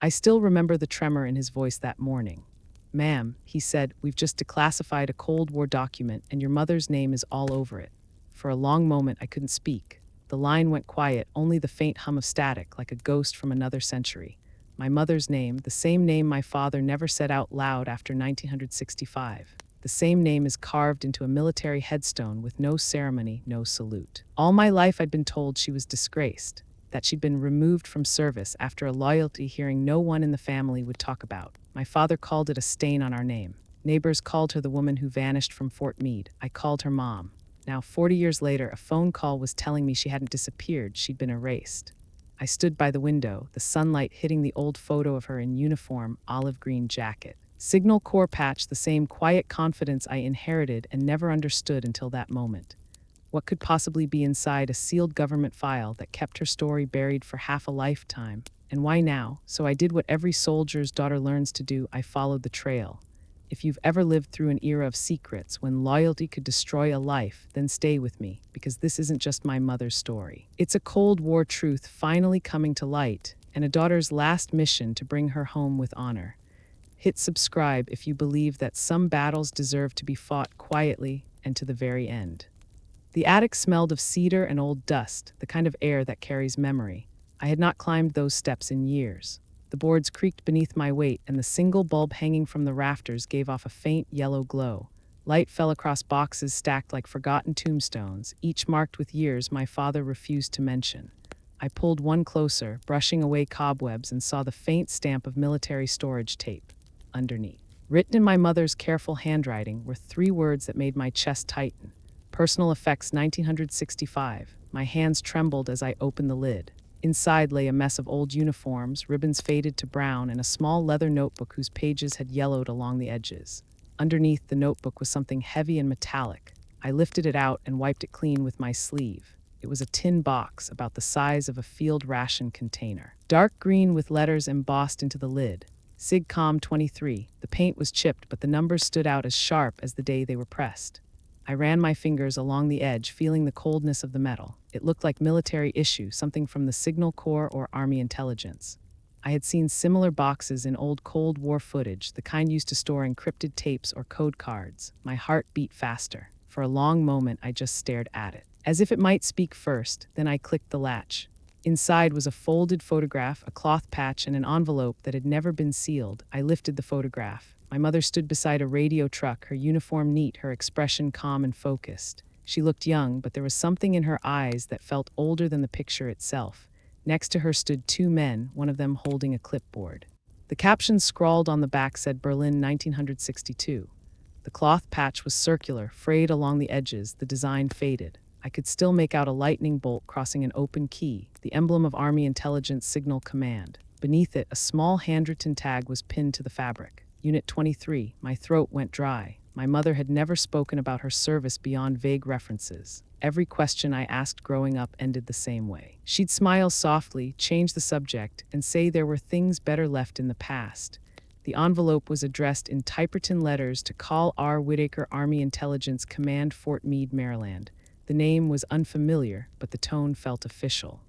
I still remember the tremor in his voice that morning. "Ma'am," he said, "we've just declassified a Cold War document and your mother's name is all over it." For a long moment, I couldn't speak. The line went quiet, only the faint hum of static, like a ghost from another century. My mother's name, the same name my father never said out loud after 1965. The same name is carved into a military headstone with no ceremony, no salute. All my life I'd been told she was disgraced, that she'd been removed from service after a loyalty hearing no one in the family would talk about. My father called it a stain on our name. Neighbors called her the woman who vanished from Fort Meade. I called her Mom. Now, 40 years later, a phone call was telling me she hadn't disappeared, she'd been erased. I stood by the window, the sunlight hitting the old photo of her in uniform, olive green jacket. Signal Corps patch, the same quiet confidence I inherited and never understood until that moment. What could possibly be inside a sealed government file that kept her story buried for half a lifetime? And why now? So I did what every soldier's daughter learns to do. I followed the trail. If you've ever lived through an era of secrets when loyalty could destroy a life, then stay with me, because this isn't just my mother's story. It's a Cold War truth finally coming to light, and a daughter's last mission to bring her home with honor. Hit subscribe if you believe that some battles deserve to be fought quietly and to the very end. The attic smelled of cedar and old dust, the kind of air that carries memory. I had not climbed those steps in years. The boards creaked beneath my weight, and the single bulb hanging from the rafters gave off a faint yellow glow. Light fell across boxes stacked like forgotten tombstones, each marked with years my father refused to mention. I pulled one closer, brushing away cobwebs, and saw the faint stamp of military storage tape underneath. Written in my mother's careful handwriting were 3 words that made my chest tighten. Personal effects 1965. My hands trembled as I opened the lid. Inside lay a mess of old uniforms, ribbons faded to brown, and a small leather notebook whose pages had yellowed along the edges. Underneath the notebook was something heavy and metallic. I lifted it out and wiped it clean with my sleeve. It was a tin box about the size of a field ration container. Dark green with letters embossed into the lid. SIGCOM 23. The paint was chipped, but the numbers stood out as sharp as the day they were pressed. I ran my fingers along the edge, feeling the coldness of the metal. It looked like military issue, something from the Signal Corps or Army intelligence. I had seen similar boxes in old Cold War footage, the kind used to store encrypted tapes or code cards. My heart beat faster. For a long moment, I just stared at it, as if it might speak first. Then I clicked the latch. Inside was a folded photograph, a cloth patch, and an envelope that had never been sealed. I lifted the photograph. My mother stood beside a radio truck, her uniform neat, her expression calm and focused. She looked young, but there was something in her eyes that felt older than the picture itself. Next to her stood 2 men, one of them holding a clipboard. The caption scrawled on the back said Berlin 1962. The cloth patch was circular, frayed along the edges, the design faded. I could still make out a lightning bolt crossing an open key, the emblem of Army Intelligence Signal Command. Beneath it, a small handwritten tag was pinned to the fabric. Unit 23. My throat went dry. My mother had never spoken about her service beyond vague references. Every question I asked growing up ended the same way. She'd smile softly, change the subject, and say there were things better left in the past. The envelope was addressed in typewritten letters to Call R. Whitaker, Army Intelligence Command, Fort Meade, Maryland. The name was unfamiliar, but the tone felt official.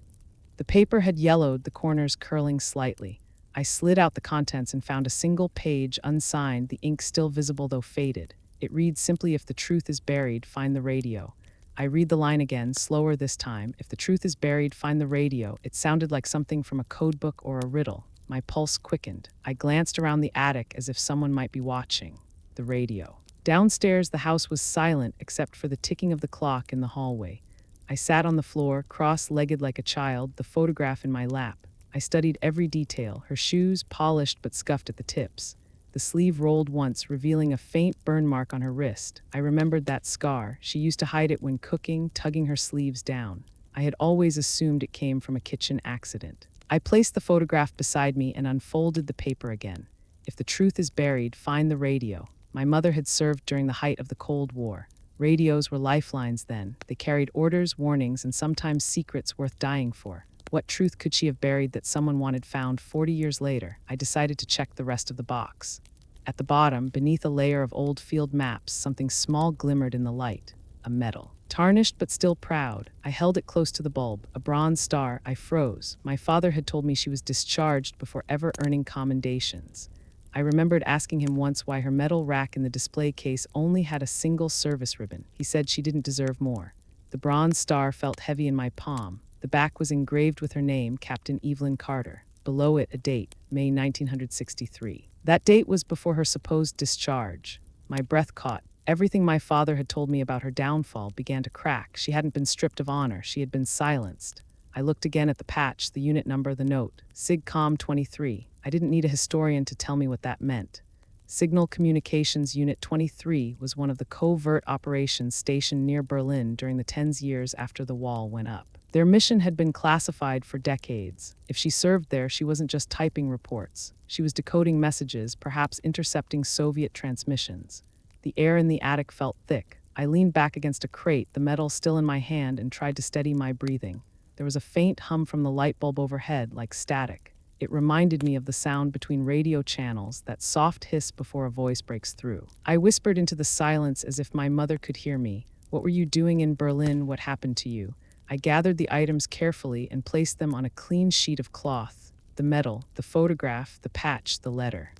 The paper had yellowed, the corners curling slightly. I slid out the contents and found a single page, unsigned, the ink still visible though faded. It reads simply, "If the truth is buried, find the radio." I read the line again, slower this time. "If the truth is buried, find the radio." It sounded like something from a codebook or a riddle. My pulse quickened. I glanced around the attic as if someone might be watching. The radio. Downstairs, the house was silent except for the ticking of the clock in the hallway. I sat on the floor, cross-legged like a child, the photograph in my lap. I studied every detail, her shoes polished but scuffed at the tips. The sleeve rolled once, revealing a faint burn mark on her wrist. I remembered that scar. She used to hide it when cooking, tugging her sleeves down. I had always assumed it came from a kitchen accident. I placed the photograph beside me and unfolded the paper again. "If the truth is buried, find the radio." My mother had served during the height of the Cold War. Radios were lifelines then. They carried orders, warnings, and sometimes secrets worth dying for. What truth could she have buried that someone wanted found 40 years later? I decided to check the rest of the box. At the bottom, beneath a layer of old field maps, something small glimmered in the light. A medal. Tarnished but still proud, I held it close to the bulb, a bronze star. I froze. My father had told me she was discharged before ever earning commendations. I remembered asking him once why her metal rack in the display case only had a single service ribbon. He said she didn't deserve more. The bronze star felt heavy in my palm. The back was engraved with her name, Captain Evelyn Carter. Below it, a date, May 1963. That date was before her supposed discharge. My breath caught. Everything my father had told me about her downfall began to crack. She hadn't been stripped of honor. She had been silenced. I looked again at the patch, the unit number, the note. SIGCOM 23. I didn't need a historian to tell me what that meant. Signal Communications Unit 23 was one of the covert operations stationed near Berlin during the 10 years after the wall went up. Their mission had been classified for decades. If she served there, she wasn't just typing reports. She was decoding messages, perhaps intercepting Soviet transmissions. The air in the attic felt thick. I leaned back against a crate, the metal still in my hand, and tried to steady my breathing. There was a faint hum from the light bulb overhead, like static. It reminded me of the sound between radio channels, that soft hiss before a voice breaks through. I whispered into the silence as if my mother could hear me. What were you doing in Berlin? What happened to you? I gathered the items carefully and placed them on a clean sheet of cloth. The medal, the photograph, the patch, the letter.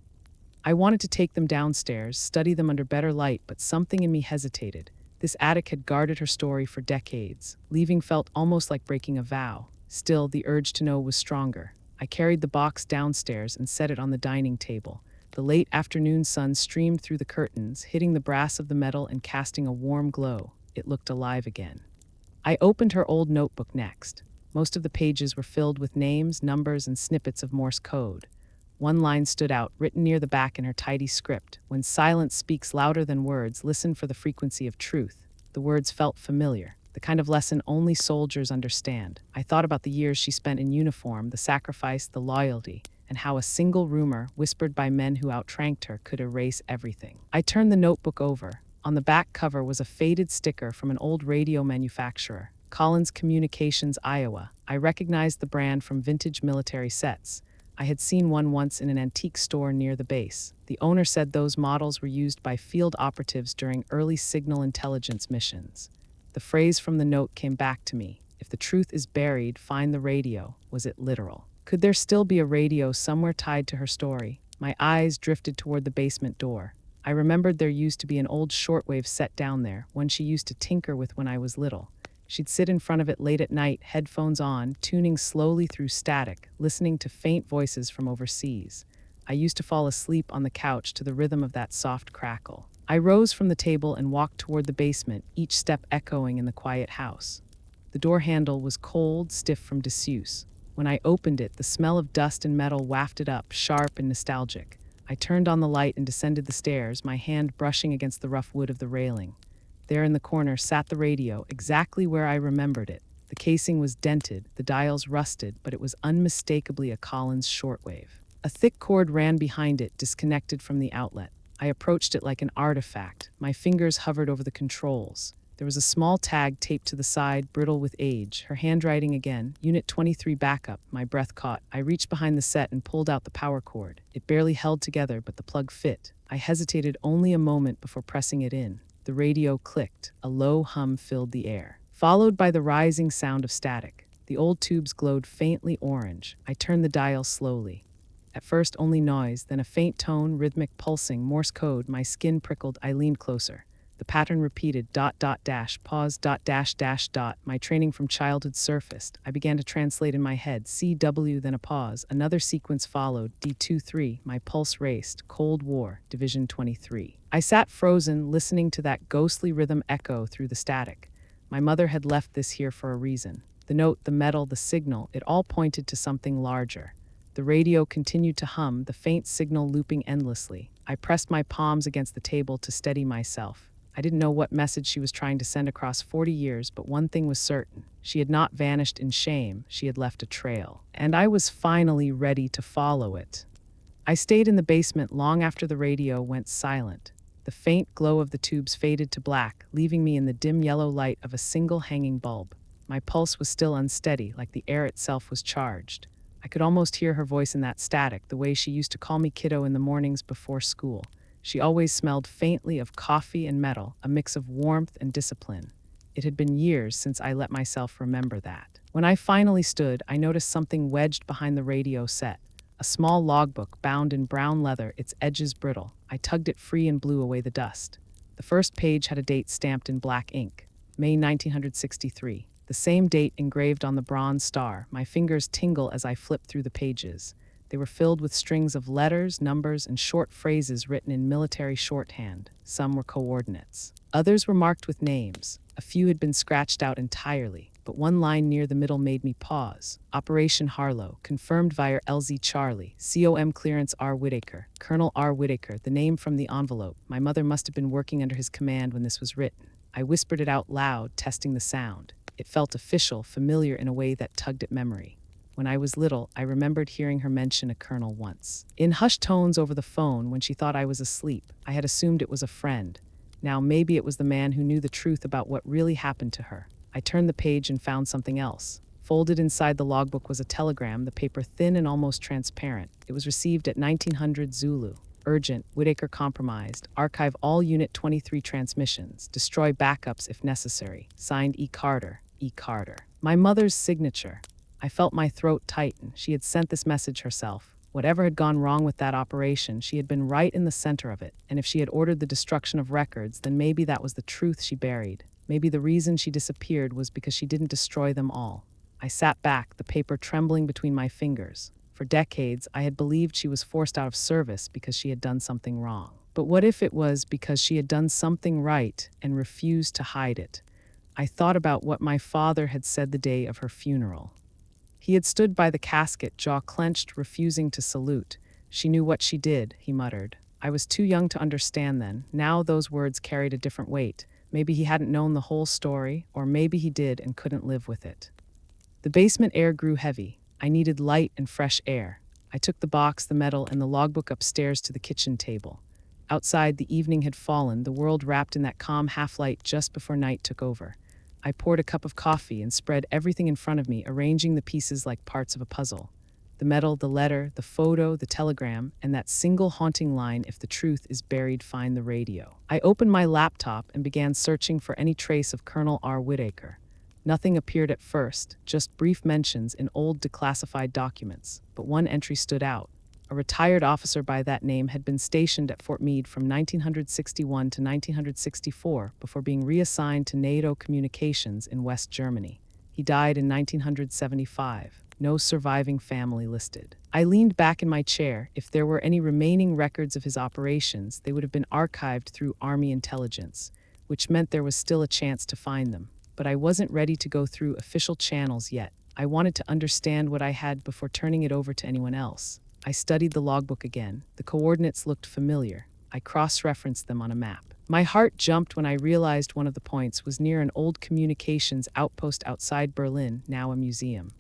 I wanted to take them downstairs, study them under better light, but something in me hesitated. This attic had guarded her story for decades. Leaving felt almost like breaking a vow. Still, the urge to know was stronger. I carried the box downstairs and set it on the dining table. The late afternoon sun streamed through the curtains, hitting the brass of the metal and casting a warm glow. It looked alive again. I opened her old notebook next. Most of the pages were filled with names, numbers, and snippets of Morse code. One line stood out, written near the back in her tidy script. When silence speaks louder than words, listen for the frequency of truth. The words felt familiar, the kind of lesson only soldiers understand. I thought about the years she spent in uniform, the sacrifice, the loyalty, and how a single rumor, whispered by men who outranked her, could erase everything. I turned the notebook over. On the back cover was a faded sticker from an old radio manufacturer, Collins Communications, Iowa. I recognized the brand from vintage military sets. I had seen one once in an antique store near the base. The owner said those models were used by field operatives during early signal intelligence missions. The phrase from the note came back to me. If the truth is buried, find the radio. Was it literal? Could there still be a radio somewhere tied to her story? My eyes drifted toward the basement door. I remembered there used to be an old shortwave set down there, one she used to tinker with when I was little. She'd sit in front of it late at night, headphones on, tuning slowly through static, listening to faint voices from overseas. I used to fall asleep on the couch to the rhythm of that soft crackle. I rose from the table and walked toward the basement, each step echoing in the quiet house. The door handle was cold, stiff from disuse. When I opened it, the smell of dust and metal wafted up, sharp and nostalgic. I turned on the light and descended the stairs, my hand brushing against the rough wood of the railing. There in the corner sat the radio, exactly where I remembered it. The casing was dented, the dials rusted, but it was unmistakably a Collins shortwave. A thick cord ran behind it, disconnected from the outlet. I approached it like an artifact. My fingers hovered over the controls. There was a small tag taped to the side, brittle with age. Her handwriting again, Unit 23 backup. My breath caught. I reached behind the set and pulled out the power cord. It barely held together, but the plug fit. I hesitated only a moment before pressing it in. The radio clicked. A low hum filled the air, followed by the rising sound of static. The old tubes glowed faintly orange. I turned the dial slowly. At first only noise, then a faint tone, rhythmic pulsing, Morse code. My skin prickled. I leaned closer. The pattern repeated, ... pause, ... My training from childhood surfaced. I began to translate in my head, CW, then a pause. Another sequence followed, D23. My pulse raced, Cold War, Division 23. I sat frozen, listening to that ghostly rhythm echo through the static. My mother had left this here for a reason. The note, the metal, the signal, it all pointed to something larger. The radio continued to hum, the faint signal looping endlessly. I pressed my palms against the table to steady myself. I didn't know what message she was trying to send across 40 years, but one thing was certain. She had not vanished in shame. She had left a trail. And I was finally ready to follow it. I stayed in the basement long after the radio went silent. The faint glow of the tubes faded to black, leaving me in the dim yellow light of a single hanging bulb. My pulse was still unsteady, like the air itself was charged. I could almost hear her voice in that static, the way she used to call me kiddo in the mornings before school. She always smelled faintly of coffee and metal, a mix of warmth and discipline. It had been years since I let myself remember that. When I finally stood, I noticed something wedged behind the radio set. A small logbook bound in brown leather, its edges brittle. I tugged it free and blew away the dust. The first page had a date stamped in black ink, May 1963. The same date engraved on the bronze star. My fingers tingle as I flip through the pages. They were filled with strings of letters, numbers, and short phrases written in military shorthand. Some were coordinates. Others were marked with names. A few had been scratched out entirely, but one line near the middle made me pause. Operation Harlow, confirmed via LZ Charlie, COM clearance R. Whitaker, Colonel R. Whitaker, the name from the envelope. My mother must have been working under his command when this was written. I whispered it out loud, testing the sound. It felt official, familiar in a way that tugged at memory. When I was little, I remembered hearing her mention a colonel once. In hushed tones over the phone when she thought I was asleep, I had assumed it was a friend. Now maybe it was the man who knew the truth about what really happened to her. I turned the page and found something else. Folded inside the logbook was a telegram, the paper thin and almost transparent. It was received at 1900 Zulu. Urgent, Whitaker compromised. Archive all Unit 23 transmissions. Destroy backups if necessary. Signed E. Carter. E. Carter. My mother's signature. I felt my throat tighten. She had sent this message herself. Whatever had gone wrong with that operation, she had been right in the center of it. And if she had ordered the destruction of records, then maybe that was the truth she buried. Maybe the reason she disappeared was because she didn't destroy them all. I sat back, the paper trembling between my fingers. For decades, I had believed she was forced out of service because she had done something wrong. But what if it was because she had done something right and refused to hide it? I thought about what my father had said the day of her funeral. He had stood by the casket, jaw clenched, refusing to salute. She knew what she did, he muttered. I was too young to understand then. Now those words carried a different weight. Maybe he hadn't known the whole story, or maybe he did and couldn't live with it. The basement air grew heavy. I needed light and fresh air. I took the box, the metal, and the logbook upstairs to the kitchen table. Outside, the evening had fallen, the world wrapped in that calm half-light just before night took over. I poured a cup of coffee and spread everything in front of me, arranging the pieces like parts of a puzzle. The metal, the letter, the photo, the telegram, and that single haunting line, if the truth is buried, find the radio. I opened my laptop and began searching for any trace of Colonel R. Whitaker. Nothing appeared at first, just brief mentions in old declassified documents, but one entry stood out. A retired officer by that name had been stationed at Fort Meade from 1961 to 1964 before being reassigned to NATO communications in West Germany. He died in 1975. No surviving family listed. I leaned back in my chair. If there were any remaining records of his operations, they would have been archived through Army intelligence, which meant there was still a chance to find them. But I wasn't ready to go through official channels yet. I wanted to understand what I had before turning it over to anyone else. I studied the logbook again. The coordinates looked familiar. I cross-referenced them on a map. My heart jumped when I realized one of the points was near an old communications outpost outside Berlin, now a museum.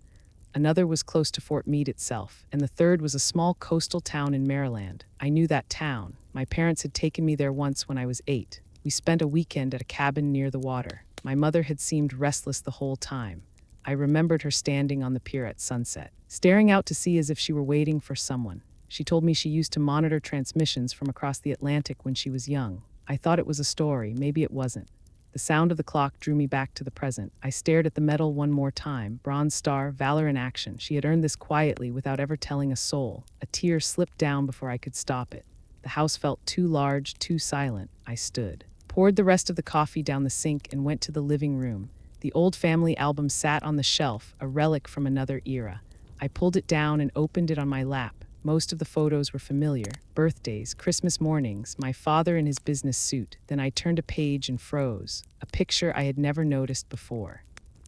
Another was close to Fort Meade itself, and the third was a small coastal town in Maryland. I knew that town. My parents had taken me there once when I was 8. We spent a weekend at a cabin near the water. My mother had seemed restless the whole time. I remembered her standing on the pier at sunset, staring out to sea as if she were waiting for someone. She told me she used to monitor transmissions from across the Atlantic when she was young. I thought it was a story, maybe it wasn't. The sound of the clock drew me back to the present. I stared at the medal one more time. Bronze Star, Valor in Action. She had earned this quietly without ever telling a soul. A tear slipped down before I could stop it. The house felt too large, too silent. I stood, poured the rest of the coffee down the sink, and went to the living room. The old family album sat on the shelf, a relic from another era. I pulled it down and opened it on my lap. Most of the photos were familiar. Birthdays, Christmas mornings, my father in his business suit. Then I turned a page and froze. A picture I had never noticed before.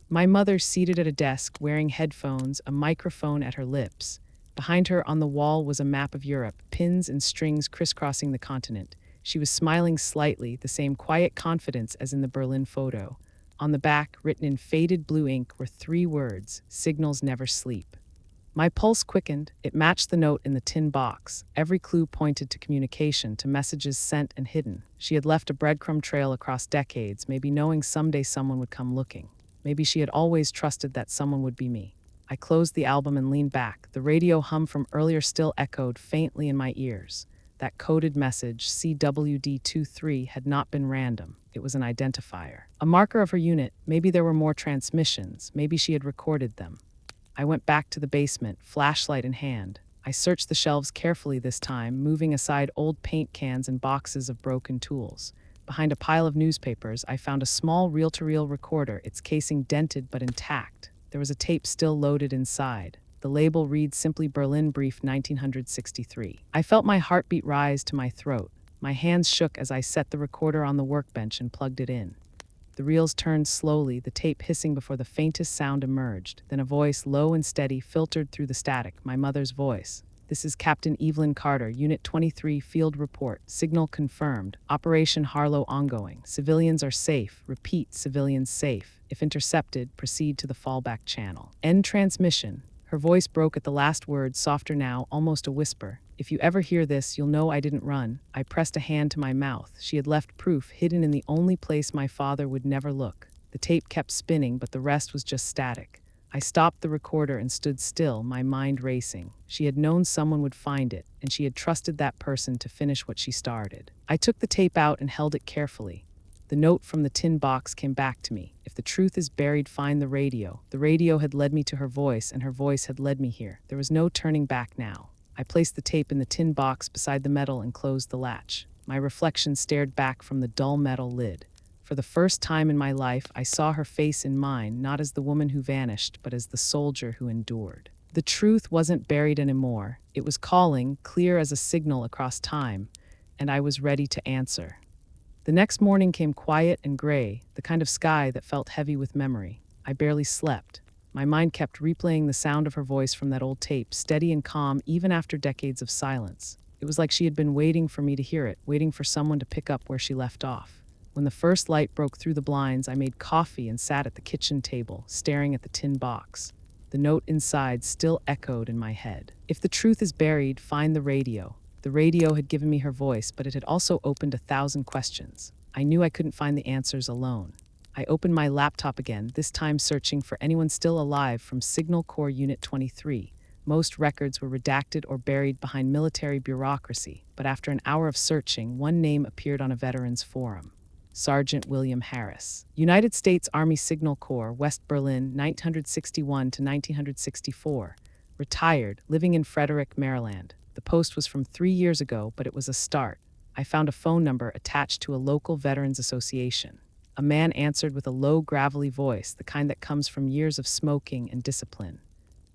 My mother seated at a desk, wearing headphones, a microphone at her lips. Behind her on the wall was a map of Europe, pins and strings crisscrossing the continent. She was smiling slightly, the same quiet confidence as in the Berlin photo. On the back, written in faded blue ink, were 3 words: signals never sleep. My pulse quickened. It matched the note in the tin box. Every clue pointed to communication, to messages sent and hidden. She had left a breadcrumb trail across decades, maybe knowing someday someone would come looking. Maybe she had always trusted that someone would be me. I closed the album and leaned back. The radio hum from earlier still echoed faintly in my ears. That coded message, CWD23, had not been random. It was an identifier. A marker of her unit. Maybe there were more transmissions. Maybe she had recorded them. I went back to the basement, flashlight in hand. I searched the shelves carefully this time, moving aside old paint cans and boxes of broken tools. Behind a pile of newspapers, I found a small reel-to-reel recorder, its casing dented but intact. There was a tape still loaded inside. The label reads simply Berlin Brief 1963. I felt my heartbeat rise to my throat. My hands shook as I set the recorder on the workbench and plugged it in. The reels turned slowly, the tape hissing before the faintest sound emerged. Then a voice, low and steady, filtered through the static, my mother's voice. "This is Captain Evelyn Carter, Unit 23, Field Report. Signal confirmed. Operation Harlow ongoing. Civilians are safe. Repeat, civilians safe. If intercepted, proceed to the fallback channel. End transmission." Her voice broke at the last word, softer now, almost a whisper. "If you ever hear this, you'll know I didn't run." I pressed a hand to my mouth. She had left proof, hidden in the only place my father would never look. The tape kept spinning, but the rest was just static. I stopped the recorder and stood still, my mind racing. She had known someone would find it, and she had trusted that person to finish what she started. I took the tape out and held it carefully. The note from the tin box came back to me. "If the truth is buried, find the radio." The radio had led me to her voice, and her voice had led me here. There was no turning back now. I placed the tape in the tin box beside the metal and closed the latch. My reflection stared back from the dull metal lid. For the first time in my life, I saw her face in mine, not as the woman who vanished, but as the soldier who endured. The truth wasn't buried anymore. It was calling, clear as a signal across time, and I was ready to answer. The next morning came quiet and gray, the kind of sky that felt heavy with memory. I barely slept. My mind kept replaying the sound of her voice from that old tape, steady and calm even after decades of silence. It was like she had been waiting for me to hear it, waiting for someone to pick up where she left off. When the first light broke through the blinds, I made coffee and sat at the kitchen table, staring at the tin box. The note inside still echoed in my head. "If the truth is buried, find the radio." The radio had given me her voice, but it had also opened 1,000 questions. I knew I couldn't find the answers alone. I opened my laptop again, this time searching for anyone still alive from Signal Corps Unit 23. Most records were redacted or buried behind military bureaucracy, but after an hour of searching, one name appeared on a veterans forum. Sergeant William Harris. United States Army Signal Corps, West Berlin, 1961 to 1964. Retired, living in Frederick, Maryland. The post was from 3 years ago, but it was a start. I found a phone number attached to a local veterans association. A man answered with a low, gravelly voice, the kind that comes from years of smoking and discipline.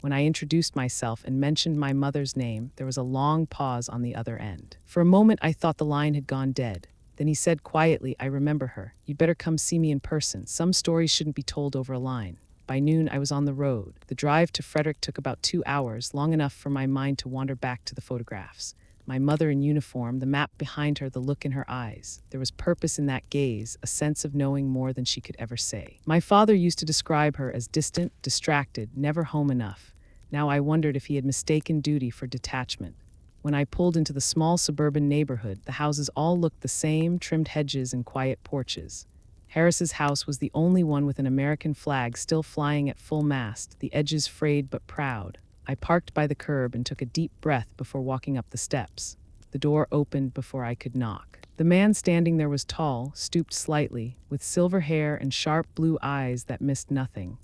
When I introduced myself and mentioned my mother's name, there was a long pause on the other end. For a moment, I thought the line had gone dead. Then he said quietly, "I remember her. You'd better come see me in person. Some stories shouldn't be told over a line." By noon, I was on the road. The drive to Frederick took about 2 hours, long enough for my mind to wander back to the photographs. My mother in uniform, the map behind her, the look in her eyes. There was purpose in that gaze, a sense of knowing more than she could ever say. My father used to describe her as distant, distracted, never home enough. Now I wondered if he had mistaken duty for detachment. When I pulled into the small suburban neighborhood, the houses all looked the same, trimmed hedges and quiet porches. Harris's house was the only one with an American flag still flying at full mast, the edges frayed but proud. I parked by the curb and took a deep breath before walking up the steps. The door opened before I could knock. The man standing there was tall, stooped slightly, with silver hair and sharp blue eyes that missed nothing.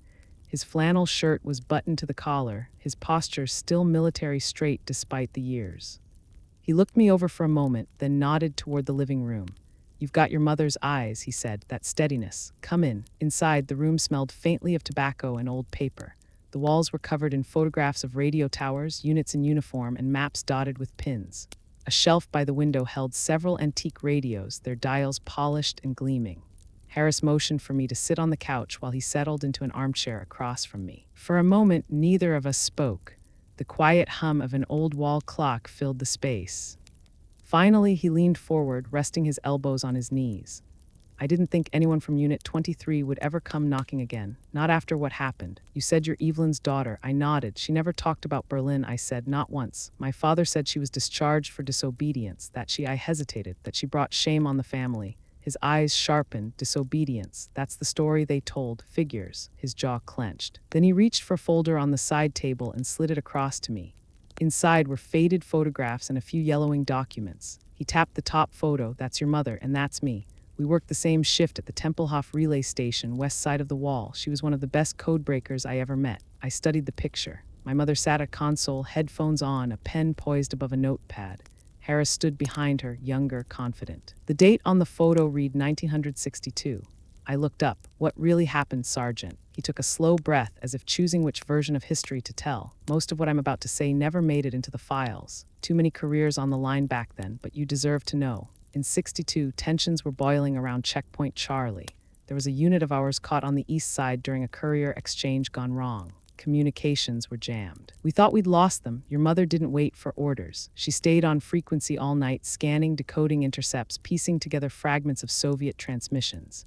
His flannel shirt was buttoned to the collar, his posture still military straight despite the years. He looked me over for a moment, then nodded toward the living room. "You've got your mother's eyes," he said, "that steadiness. Come in." Inside, the room smelled faintly of tobacco and old paper. The walls were covered in photographs of radio towers, units in uniform, and maps dotted with pins. A shelf by the window held several antique radios, their dials polished and gleaming. Harris motioned for me to sit on the couch while he settled into an armchair across from me. For a moment, neither of us spoke. The quiet hum of an old wall clock filled the space. Finally, he leaned forward, resting his elbows on his knees. "I didn't think anyone from Unit 23 would ever come knocking again, not after what happened. You said you're Evelyn's daughter." I nodded. "She never talked about Berlin," I said, "not once. My father said she was discharged for disobedience, I hesitated, that she brought shame on the family." His eyes sharpened. "Disobedience. That's the story they told. Figures." His jaw clenched. Then he reached for a folder on the side table and slid it across to me. Inside were faded photographs and a few yellowing documents. He tapped the top photo. That's your mother, and that's me. We worked the same shift at the Tempelhof relay station, west side of the wall. She was one of the best code breakers I ever met. I studied the picture. My mother sat at a console, headphones on, a pen poised above a notepad. Harris stood behind her, younger, confident. The date on the photo read 1962. I looked up. What really happened, Sergeant? He took a slow breath, as if choosing which version of history to tell. Most of what I'm about to say never made it into the files. Too many careers on the line back then, but you deserve to know. In '62, tensions were boiling around Checkpoint Charlie. There was a unit of ours caught on the east side during a courier exchange gone wrong. Communications were jammed. We thought we'd lost them. Your mother didn't wait for orders. She stayed on frequency all night, scanning, decoding intercepts, piecing together fragments of Soviet transmissions.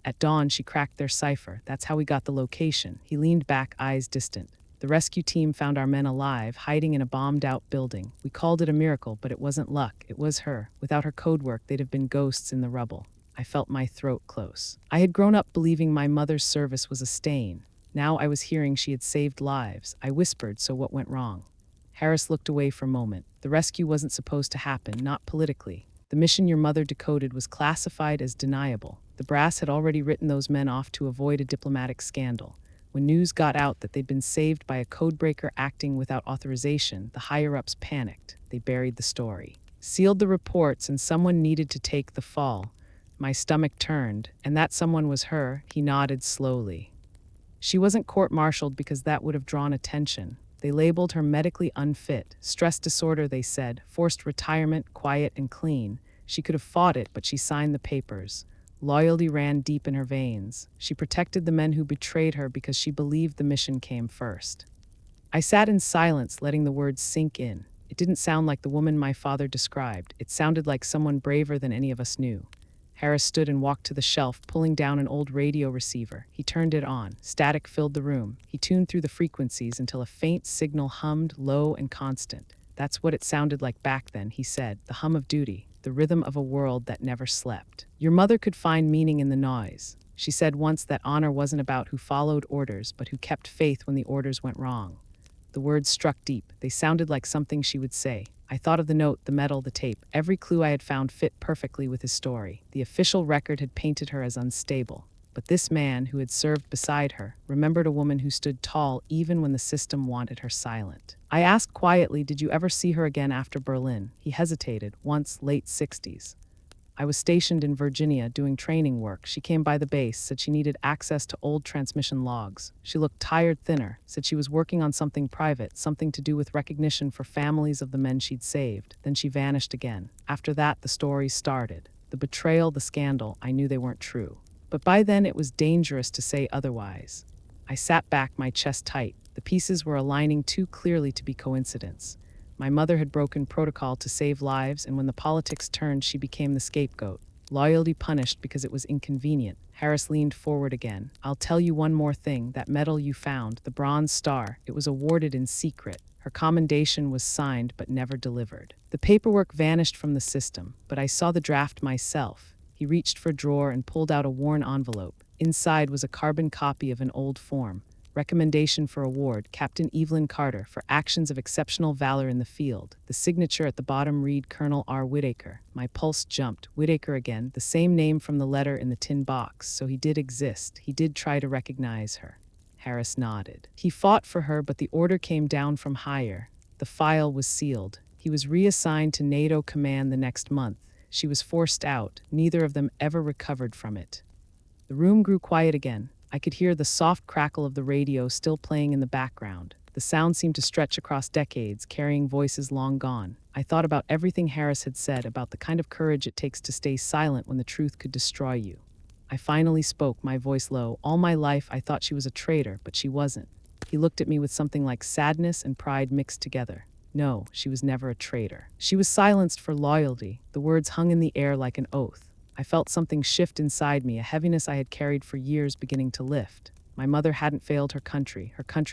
At dawn, she cracked their cipher. That's how we got the location. He leaned back, eyes distant. The rescue team found our men alive, hiding in a bombed-out building. We called it a miracle, but it wasn't luck. It was her. Without her code work, they'd have been ghosts in the rubble. I felt my throat close. I had grown up believing my mother's service was a stain. Now I was hearing she had saved lives. I whispered, so what went wrong? Harris looked away for a moment. The rescue wasn't supposed to happen, not politically. The mission your mother decoded was classified as deniable. The brass had already written those men off to avoid a diplomatic scandal. When news got out that they'd been saved by a codebreaker acting without authorization, the higher-ups panicked. They buried the story, sealed the reports, and someone needed to take the fall. My stomach turned, and that someone was her. He nodded slowly. She wasn't court-martialed because that would have drawn attention. They labeled her medically unfit. Stress disorder, they said. Forced retirement, quiet and clean. She could have fought it, but she signed the papers. Loyalty ran deep in her veins. She protected the men who betrayed her because she believed the mission came first. I sat in silence, letting the words sink in. It didn't sound like the woman my father described. It sounded like someone braver than any of us knew. Harris stood and walked to the shelf, pulling down an old radio receiver. He turned it on. Static filled the room. He tuned through the frequencies until a faint signal hummed, low and constant. That's what it sounded like back then, he said. The hum of duty, the rhythm of a world that never slept. Your mother could find meaning in the noise. She said once that honor wasn't about who followed orders, but who kept faith when the orders went wrong. The words struck deep. They sounded like something she would say. I thought of the note, the metal, the tape. Every clue I had found fit perfectly with his story. The official record had painted her as unstable. But this man, who had served beside her, remembered a woman who stood tall even when the system wanted her silent. I asked quietly, did you ever see her again after Berlin? He hesitated, once, late 60s. I was stationed in Virginia doing training work. She came by the base, said she needed access to old transmission logs. She looked tired, thinner, said she was working on something private, something to do with recognition for families of the men she'd saved. Then she vanished again. After that, the stories started. The betrayal, the scandal, I knew they weren't true. But by then it was dangerous to say otherwise. I sat back, my chest tight. The pieces were aligning too clearly to be coincidence. My mother had broken protocol to save lives, and when the politics turned, she became the scapegoat. Loyalty punished because it was inconvenient. Harris leaned forward again. I'll tell you one more thing. That medal you found, the Bronze Star, it was awarded in secret. Her commendation was signed but never delivered. The paperwork vanished from the system, but I saw the draft myself. He reached for a drawer and pulled out a worn envelope. Inside was a carbon copy of an old form. Recommendation for award, Captain Evelyn Carter, for actions of exceptional valor in the field. The signature at the bottom read Colonel R. Whitaker. My pulse jumped. Whitaker again, the same name from the letter in the tin box. So he did exist. He did try to recognize her. Harris nodded. He fought for her, but the order came down from higher. The file was sealed. He was reassigned to NATO command the next month. She was forced out. Neither of them ever recovered from it. The room grew quiet again. I could hear the soft crackle of the radio still playing in the background. The sound seemed to stretch across decades, carrying voices long gone. I thought about everything Harris had said, about the kind of courage it takes to stay silent when the truth could destroy you. I finally spoke, my voice low. All my life I thought she was a traitor, but she wasn't. He looked at me with something like sadness and pride mixed together. No, she was never a traitor. She was silenced for loyalty. The words hung in the air like an oath. I felt something shift inside me, a heaviness I had carried for years beginning to lift. My mother hadn't failed her country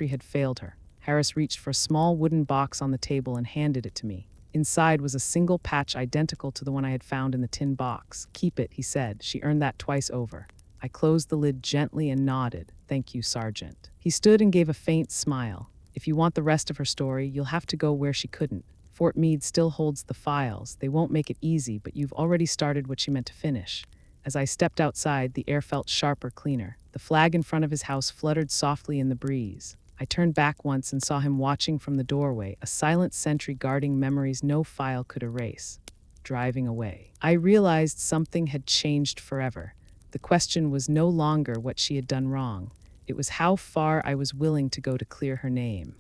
had failed her. Harris reached for a small wooden box on the table and handed it to me. Inside was a single patch identical to the one I had found in the tin box. Keep it, he said. She earned that twice over. I closed the lid gently and nodded. Thank you, Sergeant. He stood and gave a faint smile. If you want the rest of her story, you'll have to go where she couldn't. Fort Meade still holds the files. They won't make it easy, but you've already started what she meant to finish. As I stepped outside, the air felt sharper, cleaner. The flag in front of his house fluttered softly in the breeze. I turned back once and saw him watching from the doorway, a silent sentry guarding memories no file could erase. Driving away, I realized something had changed forever. The question was no longer what she had done wrong. It was how far I was willing to go to clear her name.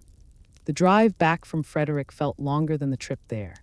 The drive back from Frederick felt longer than the trip there.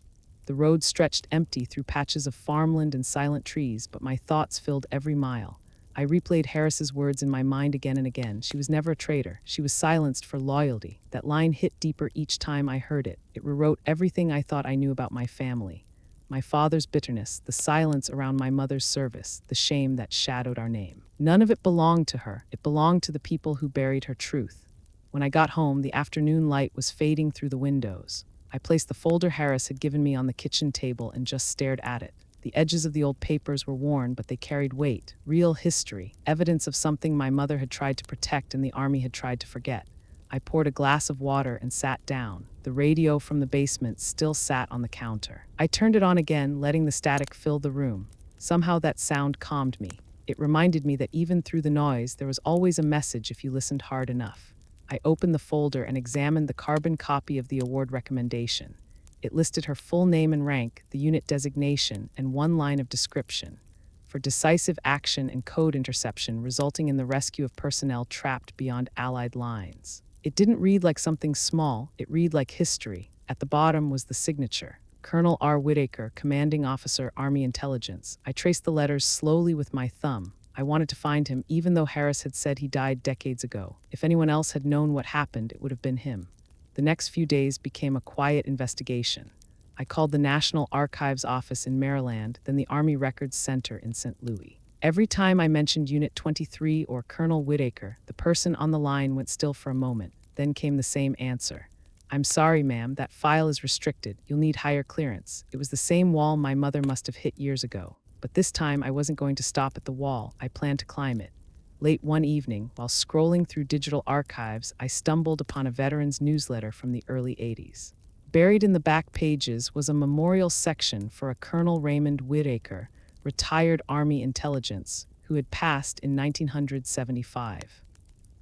The road stretched empty through patches of farmland and silent trees, but my thoughts filled every mile. I replayed Harris's words in my mind again and again. She was never a traitor. She was silenced for loyalty. That line hit deeper each time I heard it. It rewrote everything I thought I knew about my family. My father's bitterness, the silence around my mother's service, the shame that shadowed our name. None of it belonged to her. It belonged to the people who buried her truth. When I got home, the afternoon light was fading through the windows. I placed the folder Harris had given me on the kitchen table and just stared at it. The edges of the old papers were worn, but they carried weight, real history, evidence of something my mother had tried to protect and the Army had tried to forget. I poured a glass of water and sat down. The radio from the basement still sat on the counter. I turned it on again, letting the static fill the room. Somehow that sound calmed me. It reminded me that even through the noise, there was always a message if you listened hard enough. I opened the folder and examined the carbon copy of the award recommendation. It listed her full name and rank, the unit designation, and one line of description: for decisive action and code interception resulting in the rescue of personnel trapped beyond Allied lines. It didn't read like something small, it read like history. At the bottom was the signature: Colonel R. Whitaker, Commanding Officer, Army Intelligence. I traced the letters slowly with my thumb. I wanted to find him, even though Harris had said he died decades ago. If anyone else had known what happened, it would have been him. The next few days became a quiet investigation. I called the National Archives office in Maryland, then the Army Records Center in St. Louis. Every time I mentioned Unit 23 or Colonel Whitaker, the person on the line went still for a moment. Then came the same answer: "I'm sorry, ma'am, that file is restricted. You'll need higher clearance." It was the same wall my mother must have hit years ago. But this time I wasn't going to stop at the wall. I planned to climb it. Late one evening, while scrolling through digital archives, I stumbled upon a veterans newsletter from the early 80s. Buried in the back pages was a memorial section for a Colonel Raymond Whitaker, retired Army intelligence, who had passed in 1975.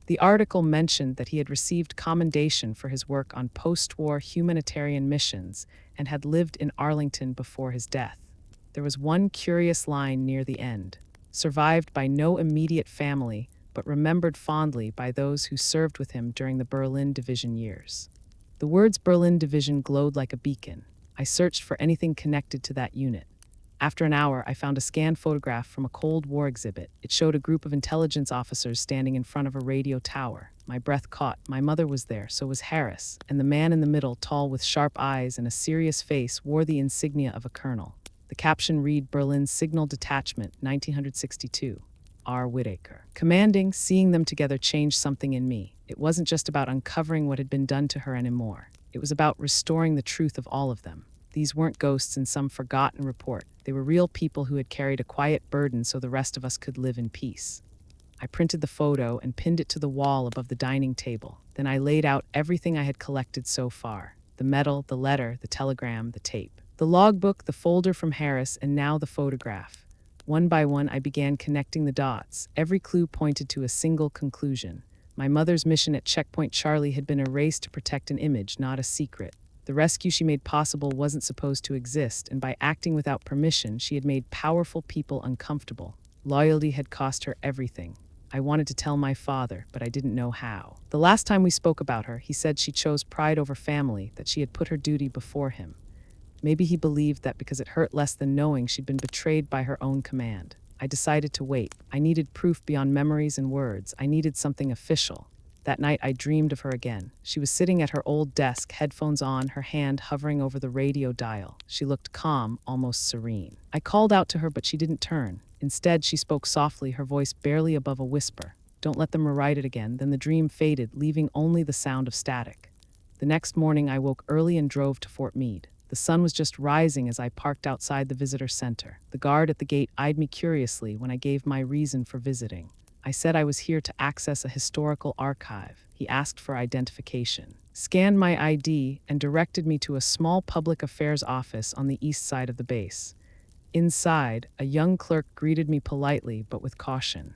The article mentioned that he had received commendation for his work on post-war humanitarian missions and had lived in Arlington before his death. There was one curious line near the end: survived by no immediate family, but remembered fondly by those who served with him during the Berlin Division years. The words Berlin Division glowed like a beacon. I searched for anything connected to that unit. After an hour, I found a scanned photograph from a Cold War exhibit. It showed a group of intelligence officers standing in front of a radio tower. My breath caught. My mother was there, so was Harris, and the man in the middle, tall with sharp eyes and a serious face, wore the insignia of a colonel. The caption read: Berlin Signal Detachment, 1962. R. Whitaker. Commanding, seeing them together changed something in me. It wasn't just about uncovering what had been done to her anymore. It was about restoring the truth of all of them. These weren't ghosts in some forgotten report. They were real people who had carried a quiet burden so the rest of us could live in peace. I printed the photo and pinned it to the wall above the dining table. Then I laid out everything I had collected so far: the medal, the letter, the telegram, the tape, the logbook, the folder from Harris, and now the photograph. One by one, I began connecting the dots. Every clue pointed to a single conclusion. My mother's mission at Checkpoint Charlie had been erased to protect an image, not a secret. The rescue she made possible wasn't supposed to exist, and by acting without permission, she had made powerful people uncomfortable. Loyalty had cost her everything. I wanted to tell my father, but I didn't know how. The last time we spoke about her, he said she chose pride over family, that she had put her duty before him. Maybe he believed that because it hurt less than knowing she'd been betrayed by her own command. I decided to wait. I needed proof beyond memories and words. I needed something official. That night, I dreamed of her again. She was sitting at her old desk, headphones on, her hand hovering over the radio dial. She looked calm, almost serene. I called out to her, but she didn't turn. Instead, she spoke softly, her voice barely above a whisper. "Don't let them rewrite it again." Then the dream faded, leaving only the sound of static. The next morning, I woke early and drove to Fort Meade. The sun was just rising as I parked outside the visitor center. The guard at the gate eyed me curiously when I gave my reason for visiting. I said I was here to access a historical archive. He asked for identification. scanned my ID, and directed me to a small public affairs office on the east side of the base. Inside, a young clerk greeted me politely but with caution.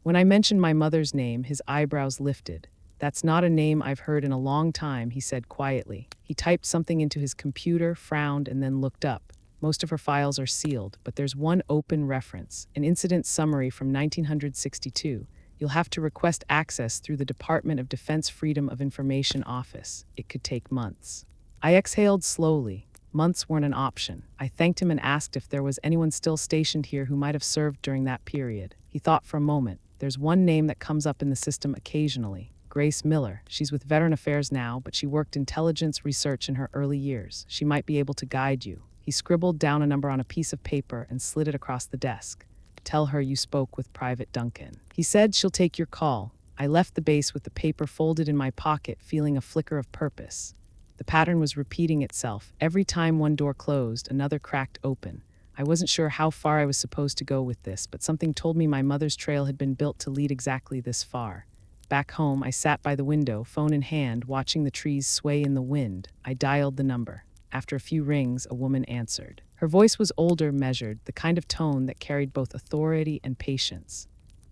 When I mentioned my mother's name, his eyebrows lifted. "That's not a name I've heard in a long time," he said quietly. He typed something into his computer, frowned, and then looked up. "Most of her files are sealed, but there's one open reference, an incident summary from 1962. You'll have to request access through the Department of Defense Freedom of Information office. It could take months." I exhaled slowly. Months weren't an option. I thanked him and asked if there was anyone still stationed here who might have served during that period. He thought for a moment. "There's one name that comes up in the system occasionally. Grace Miller. She's with Veteran Affairs now, but she worked intelligence research in her early years. She might be able to guide you." He scribbled down a number on a piece of paper and slid it across the desk. "Tell her you spoke with Private Duncan." He said, "She'll take your call." I left the base with the paper folded in my pocket, feeling a flicker of purpose. The pattern was repeating itself. Every time one door closed, another cracked open. I wasn't sure how far I was supposed to go with this, but something told me my mother's trail had been built to lead exactly this far. Back home, I sat by the window, phone in hand, watching the trees sway in the wind. I dialed the number. After a few rings, a woman answered. Her voice was older, measured, the kind of tone that carried both authority and patience.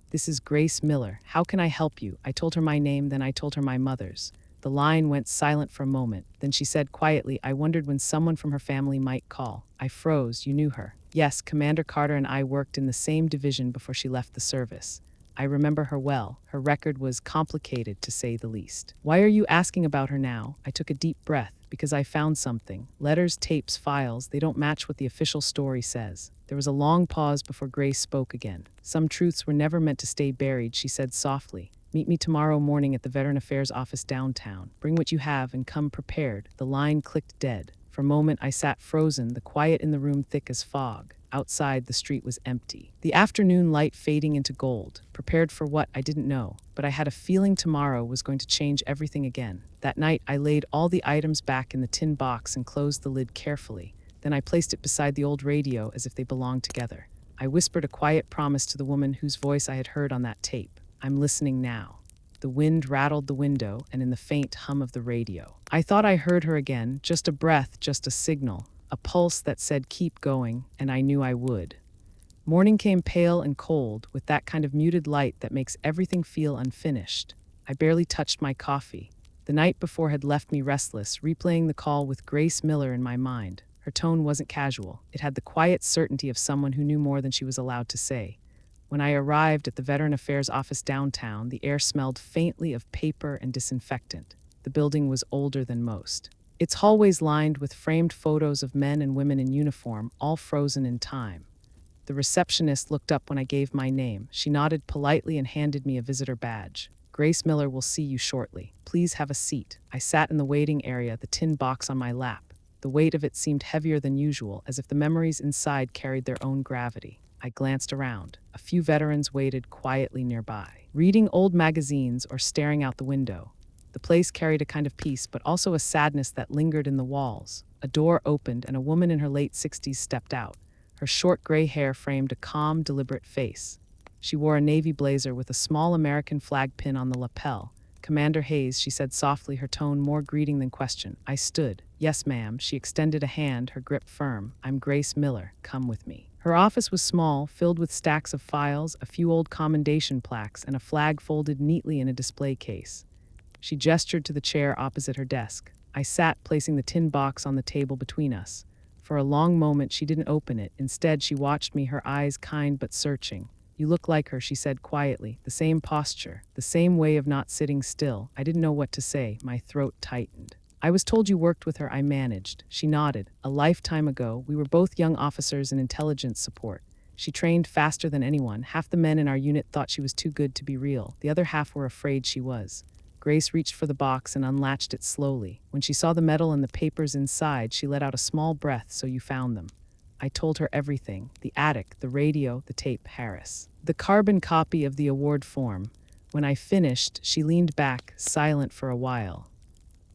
"This is Grace Miller. How can I help you?" I told her my name, then I told her my mother's. The line went silent for a moment. Then she said quietly, "I wondered when someone from her family might call." I froze. "You knew her?" "Yes, Commander Carter and I worked in the same division before she left the service. I remember her well. Her record was complicated, to say the least." "Why are you asking about her now?" I took a deep breath. "Because I found something. Letters, tapes, files. They don't match what the official story says." There was a long pause before Grace spoke again. "Some truths were never meant to stay buried," she said softly. "Meet me tomorrow morning at the Veteran Affairs office downtown. Bring what you have and come prepared." The line clicked dead. For a moment I sat frozen, the quiet in the room thick as fog. Outside, the street was empty. The afternoon light fading into gold. Prepared for what, I didn't know, but I had a feeling tomorrow was going to change everything again. That night, I laid all the items back in the tin box and closed the lid carefully. Then I placed it beside the old radio as if they belonged together. I whispered a quiet promise to the woman whose voice I had heard on that tape. "I'm listening now." The wind rattled the window and in the faint hum of the radio. I thought I heard her again, just a breath, just a signal. A pulse that said keep going, and I knew I would. Morning came pale and cold, with that kind of muted light that makes everything feel unfinished. I barely touched my coffee. The night before had left me restless, replaying the call with Grace Miller in my mind. Her tone wasn't casual. It had the quiet certainty of someone who knew more than she was allowed to say. When I arrived at the Veteran Affairs office downtown, the air smelled faintly of paper and disinfectant. The building was older than most. Its hallways lined with framed photos of men and women in uniform, all frozen in time. The receptionist looked up when I gave my name. She nodded politely and handed me a visitor badge. "Grace Miller will see you shortly. Please have a seat." I sat in the waiting area, the tin box on my lap. The weight of it seemed heavier than usual, as if the memories inside carried their own gravity. I glanced around. A few veterans waited quietly nearby, reading old magazines or staring out the window. The place carried a kind of peace, but also a sadness that lingered in the walls. A door opened, and a woman in her late 60s stepped out. Her short gray hair framed a calm, deliberate face. She wore a navy blazer with a small American flag pin on the lapel. "Commander Hayes," she said softly, her tone more greeting than question. I stood. "Yes, ma'am." She extended a hand, her grip firm. "I'm Grace Miller. Come with me." Her office was small, filled with stacks of files, a few old commendation plaques, and a flag folded neatly in a display case. She gestured to the chair opposite her desk. I sat, placing the tin box on the table between us. For a long moment, she didn't open it. Instead, she watched me, her eyes kind but searching. "You look like her," she said quietly. "The same posture, the same way of not sitting still." I didn't know what to say. My throat tightened. "I was told you worked with her," I managed. She nodded. "A lifetime ago. We were both young officers in intelligence support. She trained faster than anyone. Half the men in our unit thought she was too good to be real. The other half were afraid she was." Grace reached for the box and unlatched it slowly. When she saw the medal and the papers inside, she let out a small breath. "So you found them." I told her everything. The attic, the radio, the tape, Harris. The carbon copy of the award form. When I finished, she leaned back, silent for a while.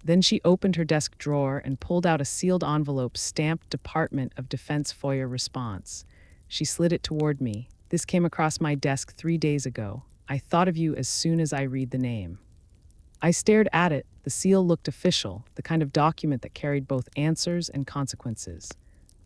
Then she opened her desk drawer and pulled out a sealed envelope stamped Department of Defense FOIA response. She slid it toward me. "This came across my desk 3 days ago. I thought of you as soon as I read the name." I stared at it. The seal looked official, the kind of document that carried both answers and consequences.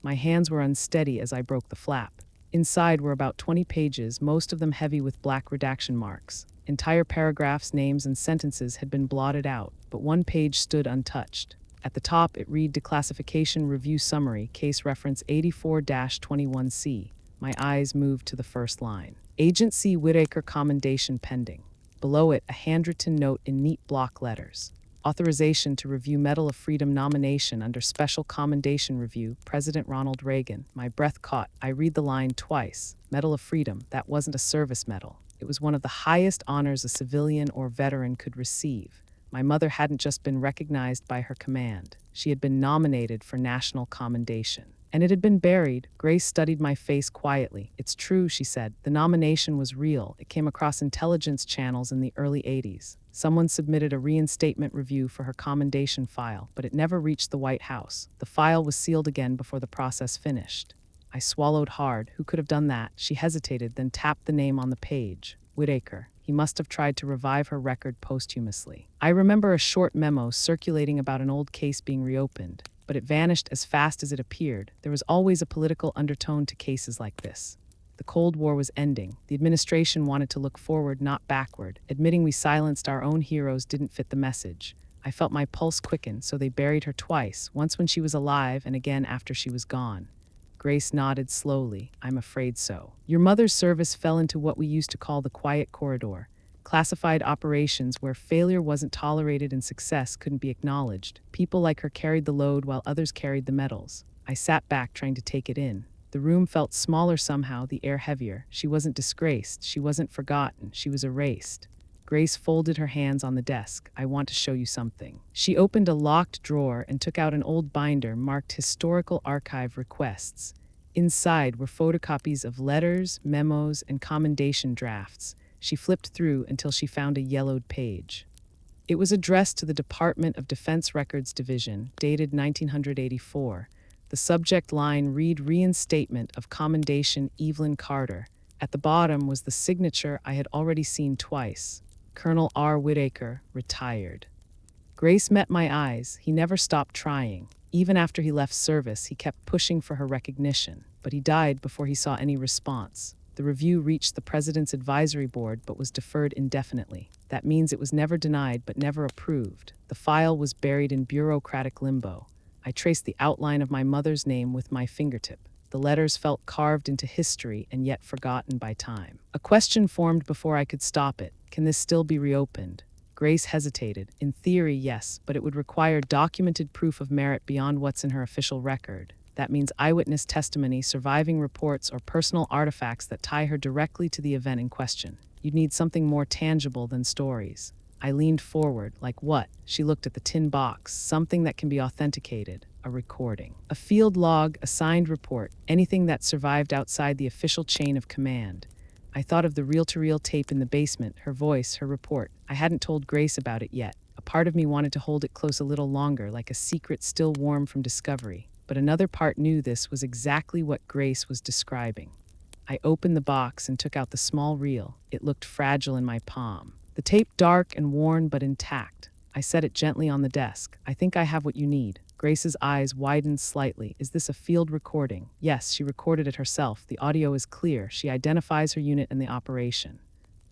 My hands were unsteady as I broke the flap. Inside were about 20 pages, most of them heavy with black redaction marks. Entire paragraphs, names, and sentences had been blotted out, but one page stood untouched. At the top, it read Declassification Review Summary, Case Reference 84-21C. My eyes moved to the first line. Agent C. Whitaker Commendation Pending. Below it, a handwritten note in neat block letters. Authorization to review Medal of Freedom nomination under Special Commendation Review, President Ronald Reagan. My breath caught. I read the line twice. Medal of Freedom, that wasn't a service medal. It was one of the highest honors a civilian or veteran could receive. My mother hadn't just been recognized by her command. She had been nominated for national commendation. And it had been buried. Grace studied my face quietly. It's true, she said. The nomination was real. It came across intelligence channels in the early 80s. Someone submitted a reinstatement review for her commendation file, but it never reached the White House. The file was sealed again before the process finished. I swallowed hard. Who could have done that? She hesitated, then tapped the name on the page. Whitaker. He must have tried to revive her record posthumously. I remember a short memo circulating about an old case being reopened, but it vanished as fast as it appeared. There was always a political undertone to cases like this. The Cold War was ending. The administration wanted to look forward, not backward. Admitting we silenced our own heroes didn't fit the message. I felt my pulse quicken, so they buried her twice, once when she was alive and again after she was gone. Grace nodded slowly. I'm afraid so. Your mother's service fell into what we used to call the quiet corridor. Classified operations where failure wasn't tolerated and success couldn't be acknowledged. People like her carried the load while others carried the medals. I sat back trying to take it in. The room felt smaller somehow, the air heavier. She wasn't disgraced. She wasn't forgotten. She was erased. Grace folded her hands on the desk. I want to show you something. She opened a locked drawer and took out an old binder marked Historical Archive Requests. Inside were photocopies of letters, memos, and commendation drafts. She flipped through until she found a yellowed page. It was addressed to the Department of Defense Records Division, dated 1984. The subject line read Reinstatement of Commendation Evelyn Carter. At the bottom was the signature I had already seen twice. Colonel R. Whitaker, retired. Grace met my eyes. He never stopped trying. Even after he left service, he kept pushing for her recognition. But he died before he saw any response. The review reached the President's Advisory Board but was deferred indefinitely. That means it was never denied but never approved. The file was buried in bureaucratic limbo. I traced the outline of my mother's name with my fingertip. The letters felt carved into history and yet forgotten by time. A question formed before I could stop it. Can this still be reopened? Grace hesitated. In theory, yes, but it would require documented proof of merit beyond what's in her official record. That means eyewitness testimony, surviving reports, or personal artifacts that tie her directly to the event in question. You'd need something more tangible than stories. I leaned forward. Like what? She looked at the tin box. Something that can be authenticated. A recording. A field log, a signed report. Anything that survived outside the official chain of command. I thought of the reel-to-reel tape in the basement, her voice, her report. I hadn't told Grace about it yet. A part of me wanted to hold it close a little longer, like a secret still warm from discovery. But another part knew this was exactly what Grace was describing. I opened the box and took out the small reel. It looked fragile in my palm. The tape dark and worn but intact. I set it gently on the desk. I think I have what you need. Grace's eyes widened slightly. Is this a field recording? Yes, she recorded it herself. The audio is clear. She identifies her unit and the operation.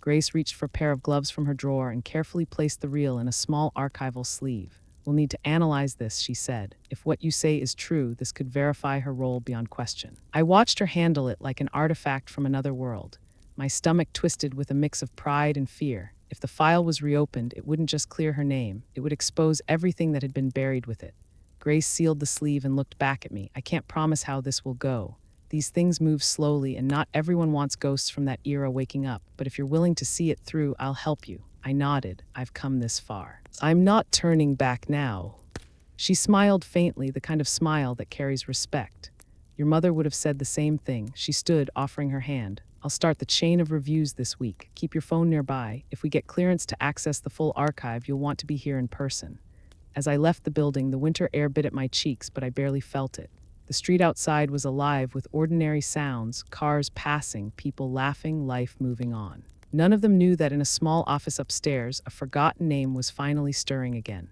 Grace reached for a pair of gloves from her drawer and carefully placed the reel in a small archival sleeve. We'll need to analyze this, she said. If what you say is true, this could verify her role beyond question. I watched her handle it like an artifact from another world. My stomach twisted with a mix of pride and fear. If the file was reopened, it wouldn't just clear her name. It would expose everything that had been buried with it. Grace sealed the sleeve and looked back at me. I can't promise how this will go. These things move slowly, and not everyone wants ghosts from that era waking up. But if you're willing to see it through, I'll help you. I nodded. I've come this far. I'm not turning back now. She smiled faintly, the kind of smile that carries respect. Your mother would have said the same thing. She stood, offering her hand. I'll start the chain of reviews this week. Keep your phone nearby. If we get clearance to access the full archive, you'll want to be here in person. As I left the building, the winter air bit at my cheeks, but I barely felt it. The street outside was alive with ordinary sounds, cars passing, people laughing, life moving on. None of them knew that in a small office upstairs, a forgotten name was finally stirring again.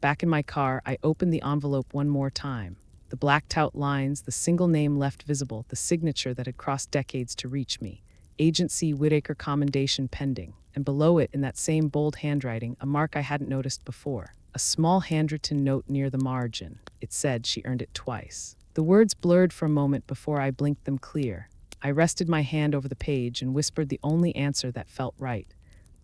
Back in my car, I opened the envelope one more time. The blacked-out lines, the single name left visible, the signature that had crossed decades to reach me. Agent C. Whitaker commendation pending. And below it, in that same bold handwriting, a mark I hadn't noticed before. A small handwritten note near the margin. It said she earned it twice. The words blurred for a moment before I blinked them clear. I rested my hand over the page and whispered the only answer that felt right.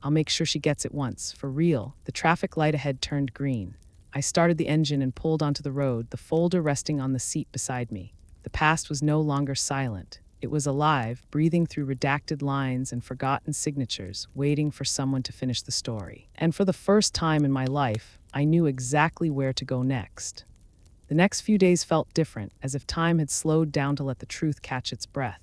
I'll make sure she gets it once, for real. The traffic light ahead turned green. I started the engine and pulled onto the road, the folder resting on the seat beside me. The past was no longer silent. It was alive, breathing through redacted lines and forgotten signatures, waiting for someone to finish the story. And for the first time in my life, I knew exactly where to go next. The next few days felt different, as if time had slowed down to let the truth catch its breath.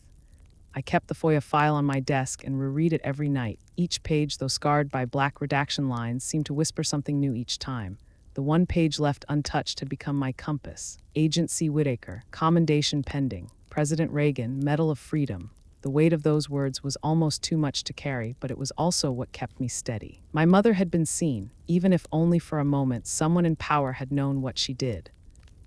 I kept the FOIA file on my desk and reread it every night. Each page, though scarred by black redaction lines, seemed to whisper something new each time. The one page left untouched had become my compass. Agent C. Whitaker, commendation pending. President Reagan, Medal of Freedom. The weight of those words was almost too much to carry, but it was also what kept me steady. My mother had been seen, even if only for a moment. Someone in power had known what she did.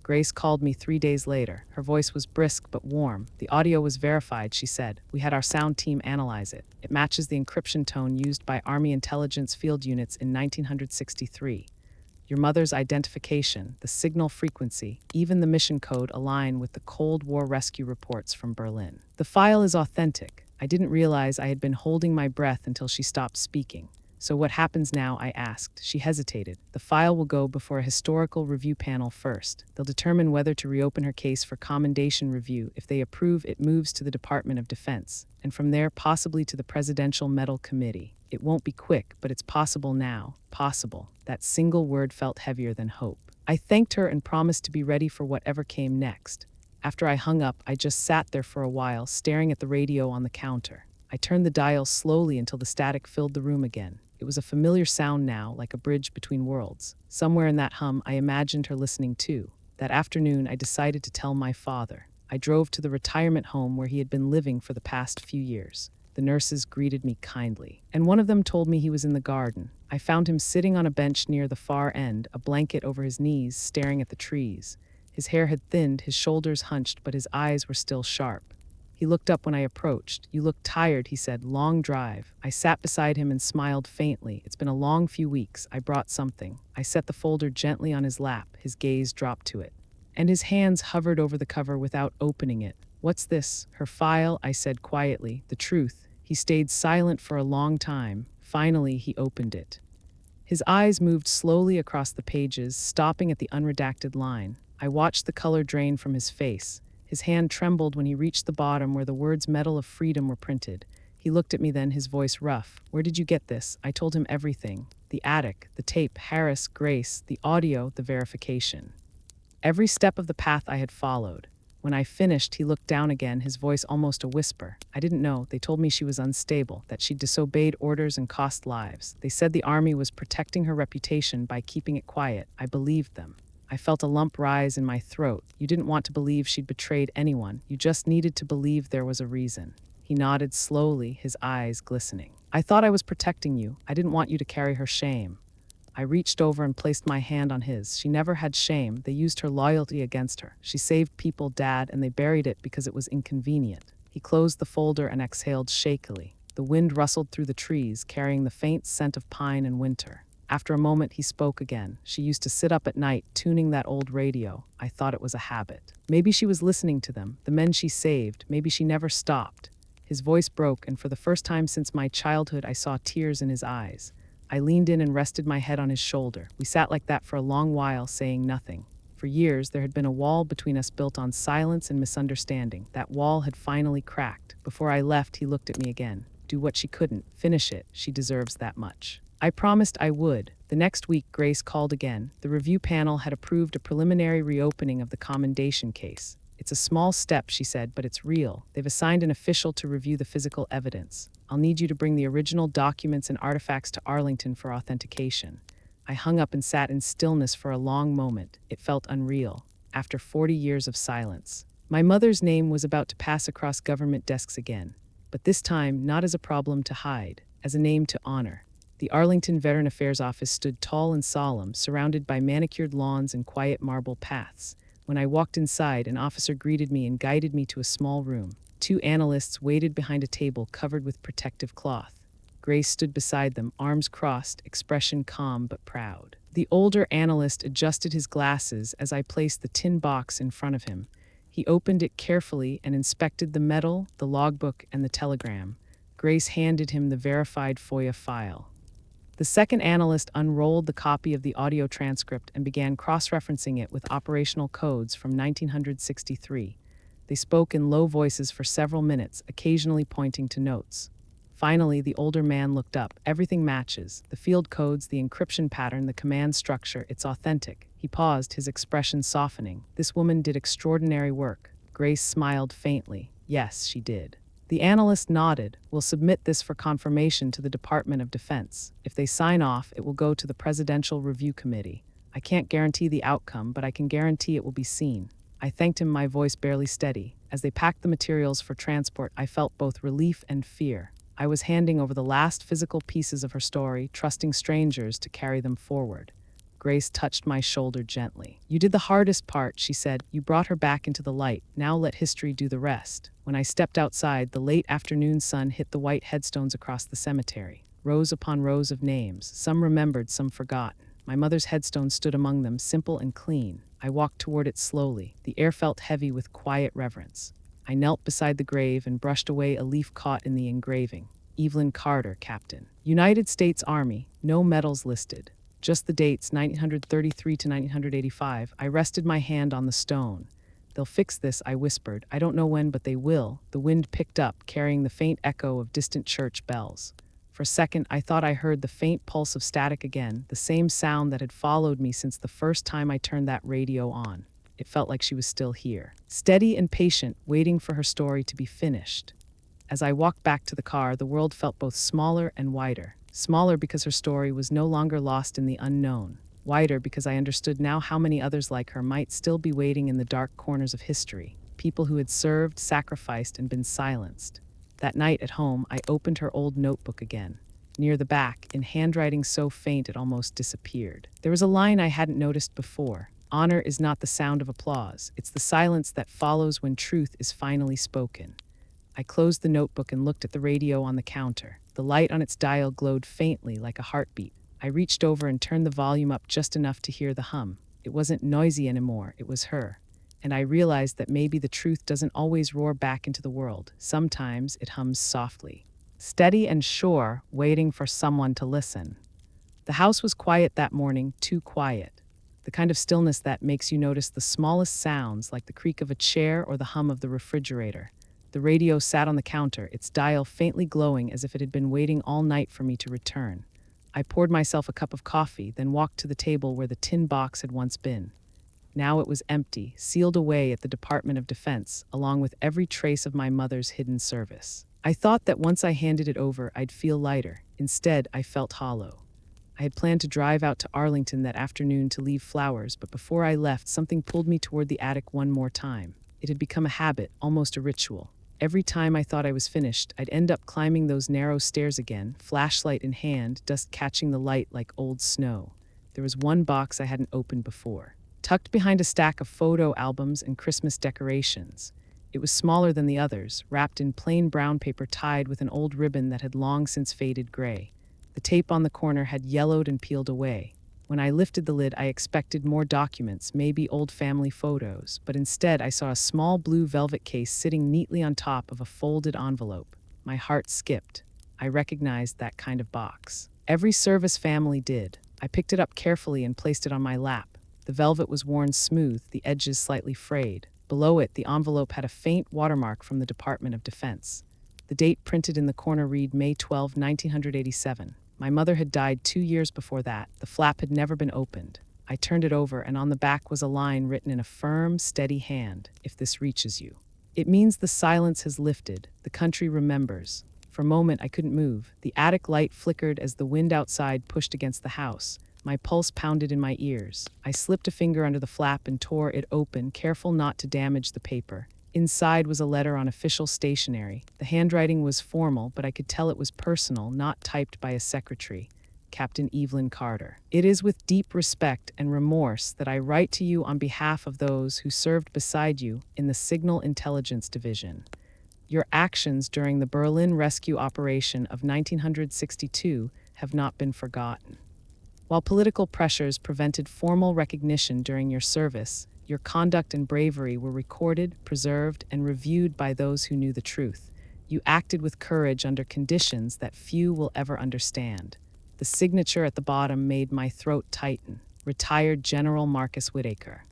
Grace called me 3 days later. Her voice was brisk but warm. The audio was verified, she said. We had our sound team analyze it. It matches the encryption tone used by Army intelligence field units in 1963. Your mother's identification, the signal frequency, even the mission code align with the Cold War rescue reports from Berlin. The file is authentic. I didn't realize I had been holding my breath until she stopped speaking. So what happens now, I asked. She hesitated. The file will go before a historical review panel first. They'll determine whether to reopen her case for commendation review. If they approve, it moves to the Department of Defense, and from there possibly to the Presidential Medal Committee. It won't be quick, but it's possible now. Possible. That single word felt heavier than hope. I thanked her and promised to be ready for whatever came next. After I hung up, I just sat there for a while, staring at the radio on the counter. I turned the dial slowly until the static filled the room again. It was a familiar sound now, like a bridge between worlds. Somewhere in that hum, I imagined her listening too. That afternoon, I decided to tell my father. I drove to the retirement home where he had been living for the past few years. The nurses greeted me kindly, and one of them told me he was in the garden. I found him sitting on a bench near the far end, a blanket over his knees, staring at the trees. His hair had thinned, his shoulders hunched, but his eyes were still sharp. He looked up when I approached. You look tired, he said. Long drive. I sat beside him and smiled faintly. It's been a long few weeks. I brought something. I set the folder gently on his lap. His gaze dropped to it, and his hands hovered over the cover without opening it. What's this? Her file, I said quietly. The truth. He stayed silent for a long time. Finally, he opened it. His eyes moved slowly across the pages, stopping at the unredacted line. I watched the color drain from his face. His hand trembled when he reached the bottom where the words Medal of Freedom were printed. He looked at me then, his voice rough. Where did you get this? I told him everything. The attic, the tape, Harris, Grace, the audio, the verification. Every step of the path I had followed. When I finished, he looked down again, his voice almost a whisper. I didn't know. They told me she was unstable, that she'd disobeyed orders and cost lives. They said the Army was protecting her reputation by keeping it quiet. I believed them. I felt a lump rise in my throat. You didn't want to believe she'd betrayed anyone. You just needed to believe there was a reason. He nodded slowly, his eyes glistening. I thought I was protecting you. I didn't want you to carry her shame. I reached over and placed my hand on his. She never had shame. They used her loyalty against her. She saved people, Dad, and they buried it because it was inconvenient. He closed the folder and exhaled shakily. The wind rustled through the trees, carrying the faint scent of pine and winter. After a moment, he spoke again. She used to sit up at night, tuning that old radio. I thought it was a habit. Maybe she was listening to them, the men she saved. Maybe she never stopped. His voice broke, and for the first time since my childhood, I saw tears in his eyes. I leaned in and rested my head on his shoulder. We sat like that for a long while, saying nothing. For years, there had been a wall between us built on silence and misunderstanding. That wall had finally cracked. Before I left, he looked at me again. Do what she couldn't. Finish it. She deserves that much. I promised I would. The next week, Grace called again. The review panel had approved a preliminary reopening of the commendation case. It's a small step, she said, but it's real. They've assigned an official to review the physical evidence. I'll need you to bring the original documents and artifacts to Arlington for authentication. I hung up and sat in stillness for a long moment. It felt unreal. After 40 years of silence, my mother's name was about to pass across government desks again. But this time, not as a problem to hide, as a name to honor. The Arlington Veteran Affairs Office stood tall and solemn, surrounded by manicured lawns and quiet marble paths. When I walked inside, an officer greeted me and guided me to a small room. Two analysts waited behind a table covered with protective cloth. Grace stood beside them, arms crossed, expression calm but proud. The older analyst adjusted his glasses as I placed the tin box in front of him. He opened it carefully and inspected the metal, the logbook, and the telegram. Grace handed him the verified FOIA file. The second analyst unrolled the copy of the audio transcript and began cross-referencing it with operational codes from 1963. They spoke in low voices for several minutes, occasionally pointing to notes. Finally, the older man looked up. Everything matches. The field codes, the encryption pattern, the command structure. It's authentic. He paused, his expression softening. This woman did extraordinary work. Grace smiled faintly. Yes, she did. The analyst nodded. We'll submit this for confirmation to the Department of Defense. If they sign off, it will go to the Presidential Review Committee. I can't guarantee the outcome, but I can guarantee it will be seen. I thanked him, my voice barely steady. As they packed the materials for transport, I felt both relief and fear. I was handing over the last physical pieces of her story, trusting strangers to carry them forward. Grace touched my shoulder gently. You did the hardest part, she said. You brought her back into the light. Now let history do the rest. When I stepped outside, the late afternoon sun hit the white headstones across the cemetery. Rows upon rows of names, some remembered, some forgotten. My mother's headstone stood among them, simple and clean. I walked toward it slowly. The air felt heavy with quiet reverence. I knelt beside the grave and brushed away a leaf caught in the engraving. Evelyn Carter, Captain. United States Army, no medals listed. Just the dates, 1933 to 1985. I rested my hand on the stone. They'll fix this, I whispered. I don't know when, but they will. The wind picked up, carrying the faint echo of distant church bells. For a second, I thought I heard the faint pulse of static again, the same sound that had followed me since the first time I turned that radio on. It felt like she was still here, steady and patient, waiting for her story to be finished. As I walked back to the car, the world felt both smaller and wider. Smaller because her story was no longer lost in the unknown. Wider because I understood now how many others like her might still be waiting in the dark corners of history. People who had served, sacrificed, and been silenced. That night at home, I opened her old notebook again. Near the back, in handwriting so faint it almost disappeared, there was a line I hadn't noticed before. Honor is not the sound of applause. It's the silence that follows when truth is finally spoken. I closed the notebook and looked at the radio on the counter. The light on its dial glowed faintly like a heartbeat. I reached over and turned the volume up just enough to hear the hum. It wasn't noisy anymore, it was her. And I realized that maybe the truth doesn't always roar back into the world. Sometimes it hums softly. Steady and sure, waiting for someone to listen. The house was quiet that morning, too quiet. The kind of stillness that makes you notice the smallest sounds, like the creak of a chair or the hum of the refrigerator. The radio sat on the counter, its dial faintly glowing as if it had been waiting all night for me to return. I poured myself a cup of coffee, then walked to the table where the tin box had once been. Now it was empty, sealed away at the Department of Defense, along with every trace of my mother's hidden service. I thought that once I handed it over, I'd feel lighter. Instead, I felt hollow. I had planned to drive out to Arlington that afternoon to leave flowers, but before I left, something pulled me toward the attic one more time. It had become a habit, almost a ritual. Every time I thought I was finished, I'd end up climbing those narrow stairs again, flashlight in hand, dust catching the light like old snow. There was one box I hadn't opened before, tucked behind a stack of photo albums and Christmas decorations. It was smaller than the others, wrapped in plain brown paper tied with an old ribbon that had long since faded gray. The tape on the corner had yellowed and peeled away. When I lifted the lid, I expected more documents, maybe old family photos, but instead I saw a small blue velvet case sitting neatly on top of a folded envelope. My heart skipped. I recognized that kind of box. Every service family did. I picked it up carefully and placed it on my lap. The velvet was worn smooth, the edges slightly frayed. Below it, the envelope had a faint watermark from the Department of Defense. The date printed in the corner read May 12, 1987. My mother had died 2 years before that. The flap had never been opened. I turned it over, and on the back was a line written in a firm, steady hand. If this reaches you. It means the silence has lifted. The country remembers. For a moment, I couldn't move. The attic light flickered as the wind outside pushed against the house. My pulse pounded in my ears. I slipped a finger under the flap and tore it open, careful not to damage the paper. Inside was a letter on official stationery. The handwriting was formal, but I could tell it was personal, not typed by a secretary. Captain Evelyn Carter. It is with deep respect and remorse that I write to you on behalf of those who served beside you in the Signal Intelligence Division. Your actions during the Berlin rescue operation of 1962 have not been forgotten. While political pressures prevented formal recognition during your service, your conduct and bravery were recorded, preserved, and reviewed by those who knew the truth. You acted with courage under conditions that few will ever understand. The signature at the bottom made my throat tighten. Retired General Marcus Whitaker.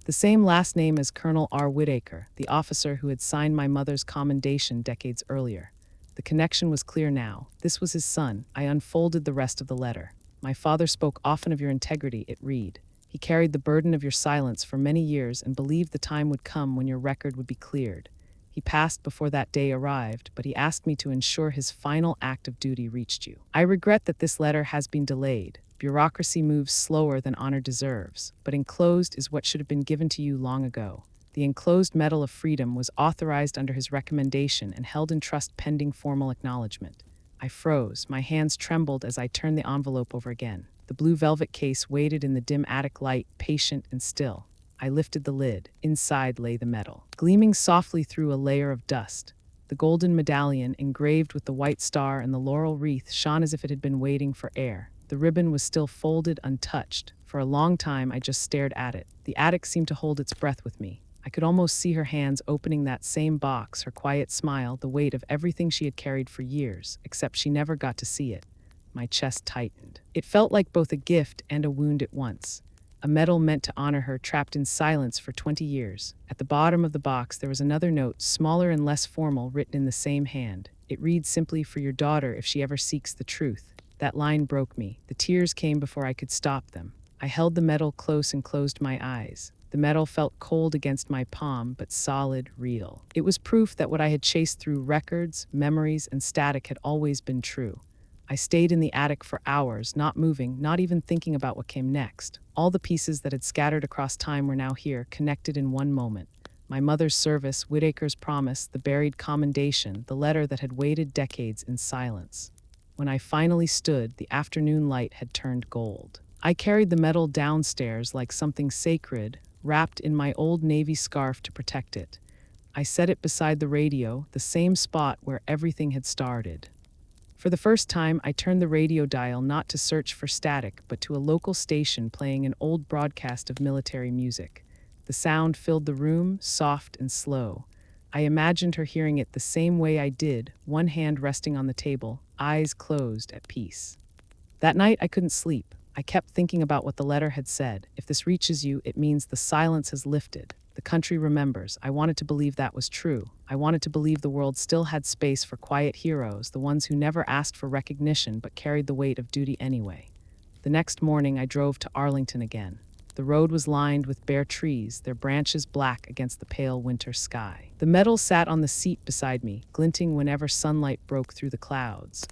The same last name as Colonel R. Whitaker, the officer who had signed my mother's commendation decades earlier. The connection was clear now. This was his son. I unfolded the rest of the letter. My father spoke often of your integrity, it read. He carried the burden of your silence for many years and believed the time would come when your record would be cleared. He passed before that day arrived, but he asked me to ensure his final act of duty reached you. I regret that this letter has been delayed. Bureaucracy moves slower than honor deserves, but enclosed is what should have been given to you long ago. The enclosed Medal of Freedom was authorized under his recommendation and held in trust pending formal acknowledgement. I froze. My hands trembled as I turned the envelope over again. The blue velvet case waited in the dim attic light, patient and still. I lifted the lid. Inside lay the medal, gleaming softly through a layer of dust. The golden medallion, engraved with the white star and the laurel wreath, shone as if it had been waiting for air. The ribbon was still folded, untouched. For a long time, I just stared at it. The attic seemed to hold its breath with me. I could almost see her hands opening that same box, her quiet smile, the weight of everything she had carried for years, except she never got to see it. My chest tightened. It felt like both a gift and a wound at once. A medal meant to honor her, trapped in silence for 20 years. At the bottom of the box, there was another note, smaller and less formal, written in the same hand. It read simply, "For your daughter, if she ever seeks the truth." That line broke me. The tears came before I could stop them. I held the medal close and closed my eyes. The medal felt cold against my palm, but solid, real. It was proof that what I had chased through records, memories, and static had always been true. I stayed in the attic for hours, not moving, not even thinking about what came next. All the pieces that had scattered across time were now here, connected in one moment. My mother's service, Whitaker's promise, the buried commendation, the letter that had waited decades in silence. When I finally stood, the afternoon light had turned gold. I carried the medal downstairs like something sacred, wrapped in my old Navy scarf to protect it. I set it beside the radio, the same spot where everything had started. For the first time, I turned the radio dial not to search for static, but to a local station playing an old broadcast of military music. The sound filled the room, soft and slow. I imagined her hearing it the same way I did, one hand resting on the table, eyes closed, at peace. That night, I couldn't sleep. I kept thinking about what the letter had said. If this reaches you, it means the silence has lifted. The country remembers. I wanted to believe that was true. I wanted to believe the world still had space for quiet heroes, the ones who never asked for recognition but carried the weight of duty anyway. The next morning, I drove to Arlington again. The road was lined with bare trees, their branches black against the pale winter sky. The medal sat on the seat beside me, glinting whenever sunlight broke through the clouds.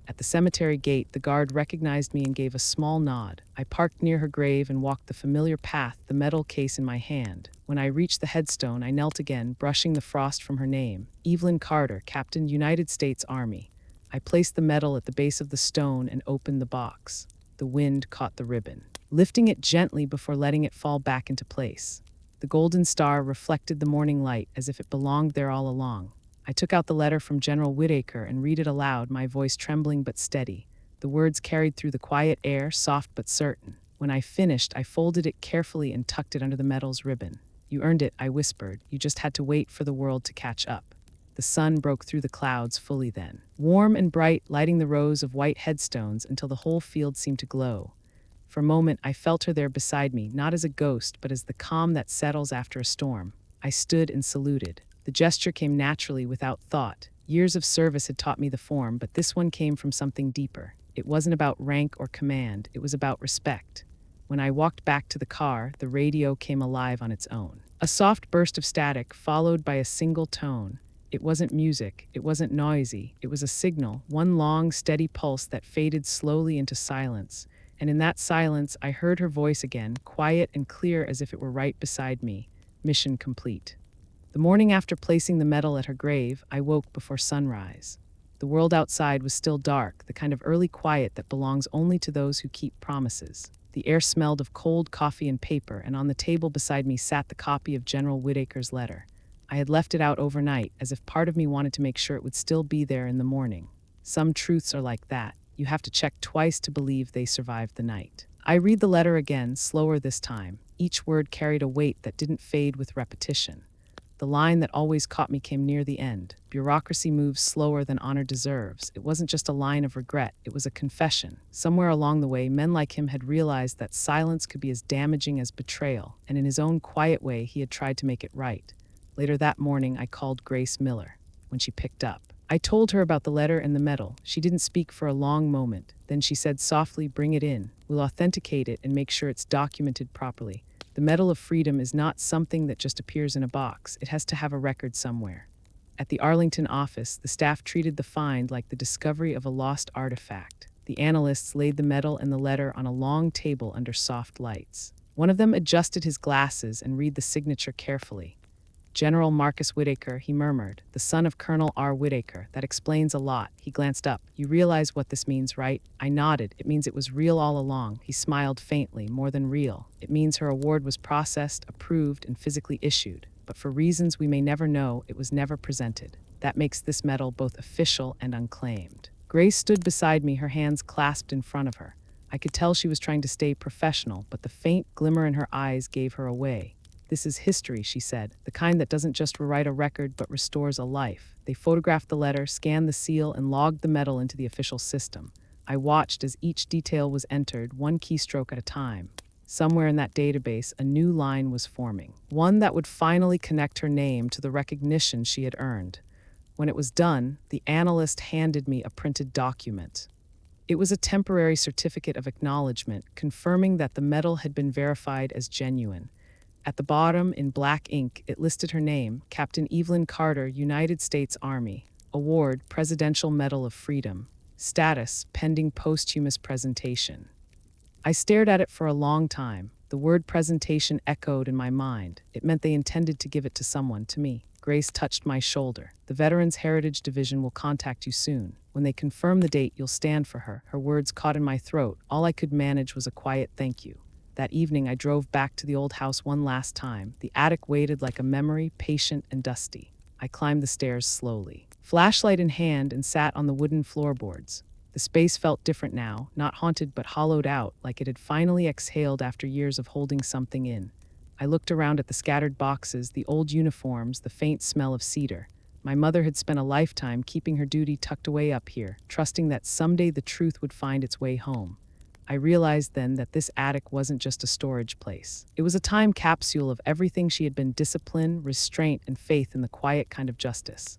At the cemetery gate, the guard recognized me and gave a small nod. I parked near her grave and walked the familiar path, the medal case in my hand. When I reached the headstone, I knelt again, brushing the frost from her name. Evelyn Carter, Captain, United States Army. I placed the medal at the base of the stone and opened the box. The wind caught the ribbon, lifting it gently before letting it fall back into place. The golden star reflected the morning light as if it belonged there all along. I took out the letter from General Whitaker and read it aloud, my voice trembling but steady. The words carried through the quiet air, soft but certain. When I finished, I folded it carefully and tucked it under the medal's ribbon. "You earned it," I whispered. "You just had to wait for the world to catch up." The sun broke through the clouds fully then, warm and bright, lighting the rows of white headstones until the whole field seemed to glow. For a moment, I felt her there beside me, not as a ghost, but as the calm that settles after a storm. I stood and saluted. The gesture came naturally, without thought. Years of service had taught me the form, but this one came from something deeper. It wasn't about rank or command, it was about respect. When I walked back to the car, the radio came alive on its own. A soft burst of static, followed by a single tone. It wasn't music, it wasn't noisy, it was a signal, one long, steady pulse that faded slowly into silence. And in that silence, I heard her voice again, quiet and clear as if it were right beside me. Mission complete. The morning after placing the medal at her grave, I woke before sunrise. The world outside was still dark, the kind of early quiet that belongs only to those who keep promises. The air smelled of cold coffee and paper, and on the table beside me sat the copy of General Whittaker's letter. I had left it out overnight, as if part of me wanted to make sure it would still be there in the morning. Some truths are like that. You have to check twice to believe they survived the night. I read the letter again, slower this time. Each word carried a weight that didn't fade with repetition. The line that always caught me came near the end. Bureaucracy moves slower than honor deserves. It wasn't just a line of regret, it was a confession. Somewhere along the way, men like him had realized that silence could be as damaging as betrayal, and in his own quiet way, he had tried to make it right. Later that morning, I called Grace Miller. When she picked up, I told her about the letter and the medal. She didn't speak for a long moment. Then she said softly, "Bring it in. We'll authenticate it and make sure it's documented properly." The Medal of Freedom is not something that just appears in a box. It has to have a record somewhere. At the Arlington office, the staff treated the find like the discovery of a lost artifact. The analysts laid the medal and the letter on a long table under soft lights. One of them adjusted his glasses and read the signature carefully. "General Marcus Whittaker," he murmured, "the son of Colonel R. Whittaker. That explains a lot." He glanced up. "You realize what this means, right?" I nodded. "It means it was real all along." He smiled faintly. "More than real. It means her award was processed, approved, and physically issued. But for reasons we may never know, it was never presented. That makes this medal both official and unclaimed." Grace stood beside me, her hands clasped in front of her. I could tell she was trying to stay professional, but the faint glimmer in her eyes gave her away. "This is history," she said, "the kind that doesn't just rewrite a record but restores a life." They photographed the letter, scanned the seal, and logged the medal into the official system. I watched as each detail was entered, one keystroke at a time. Somewhere in that database, a new line was forming, one that would finally connect her name to the recognition she had earned. When it was done, the analyst handed me a printed document. It was a temporary certificate of acknowledgement, confirming that the medal had been verified as genuine. At the bottom, in black ink, it listed her name, Captain Evelyn Carter, United States Army. Award, Presidential Medal of Freedom. Status, pending posthumous presentation. I stared at it for a long time. The word presentation echoed in my mind. It meant they intended to give it to someone, to me. Grace touched my shoulder. "The Veterans Heritage Division will contact you soon. When they confirm the date, you'll stand for her." Her words caught in my throat. All I could manage was a quiet thank you. That evening, I drove back to the old house one last time. The attic waited like a memory, patient and dusty. I climbed the stairs slowly, flashlight in hand, and sat on the wooden floorboards. The space felt different now, not haunted but hollowed out, like it had finally exhaled after years of holding something in. I looked around at the scattered boxes, the old uniforms, the faint smell of cedar. My mother had spent a lifetime keeping her duty tucked away up here, trusting that someday the truth would find its way home. I realized then that this attic wasn't just a storage place. It was a time capsule of everything she had been: discipline, restraint, and faith in the quiet kind of justice.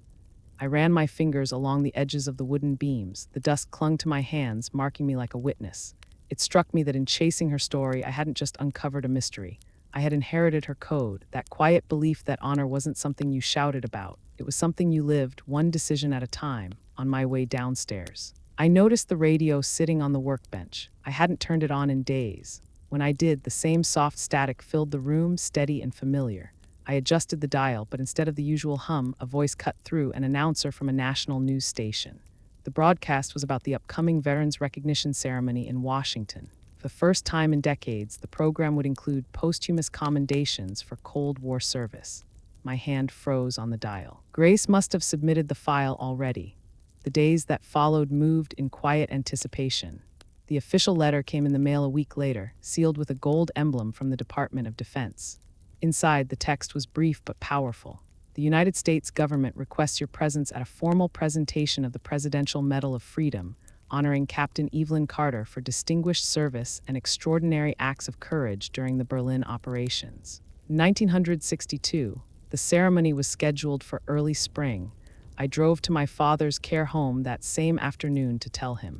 I ran my fingers along the edges of the wooden beams. The dust clung to my hands, marking me like a witness. It struck me that in chasing her story, I hadn't just uncovered a mystery. I had inherited her code, that quiet belief that honor wasn't something you shouted about. It was something you lived, one decision at a time. On my way downstairs, I noticed the radio sitting on the workbench. I hadn't turned it on in days. When I did, the same soft static filled the room, steady and familiar. I adjusted the dial, but instead of the usual hum, a voice cut through, an announcer from a national news station. The broadcast was about the upcoming Veterans Recognition Ceremony in Washington. For the first time in decades, the program would include posthumous commendations for Cold War service. My hand froze on the dial. Grace must have submitted the file already. The days that followed moved in quiet anticipation. The official letter came in the mail a week later, sealed with a gold emblem from the Department of Defense. Inside, the text was brief but powerful. "The United States government requests your presence at a formal presentation of the Presidential Medal of Freedom, honoring Captain Evelyn Carter for distinguished service and extraordinary acts of courage during the Berlin operations." In 1962, the ceremony was scheduled for early spring. I drove to my father's care home that same afternoon to tell him.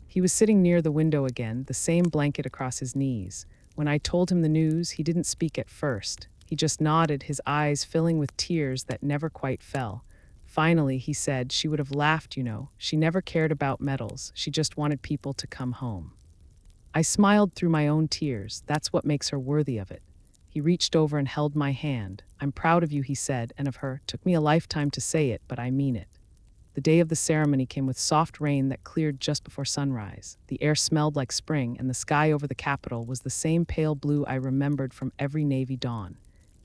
He was sitting near the window again, the same blanket across his knees. When I told him the news, he didn't speak at first. He just nodded, his eyes filling with tears that never quite fell. Finally, he said, "She would have laughed, you know. She never cared about medals. She just wanted people to come home." I smiled through my own tears. That's what makes her worthy of it. He reached over and held my hand. "I'm proud of you," he said, "and of her. Took me a lifetime to say it, but I mean it." The day of the ceremony came with soft rain that cleared just before sunrise. The air smelled like spring, and the sky over the Capitol was the same pale blue I remembered from every Navy dawn.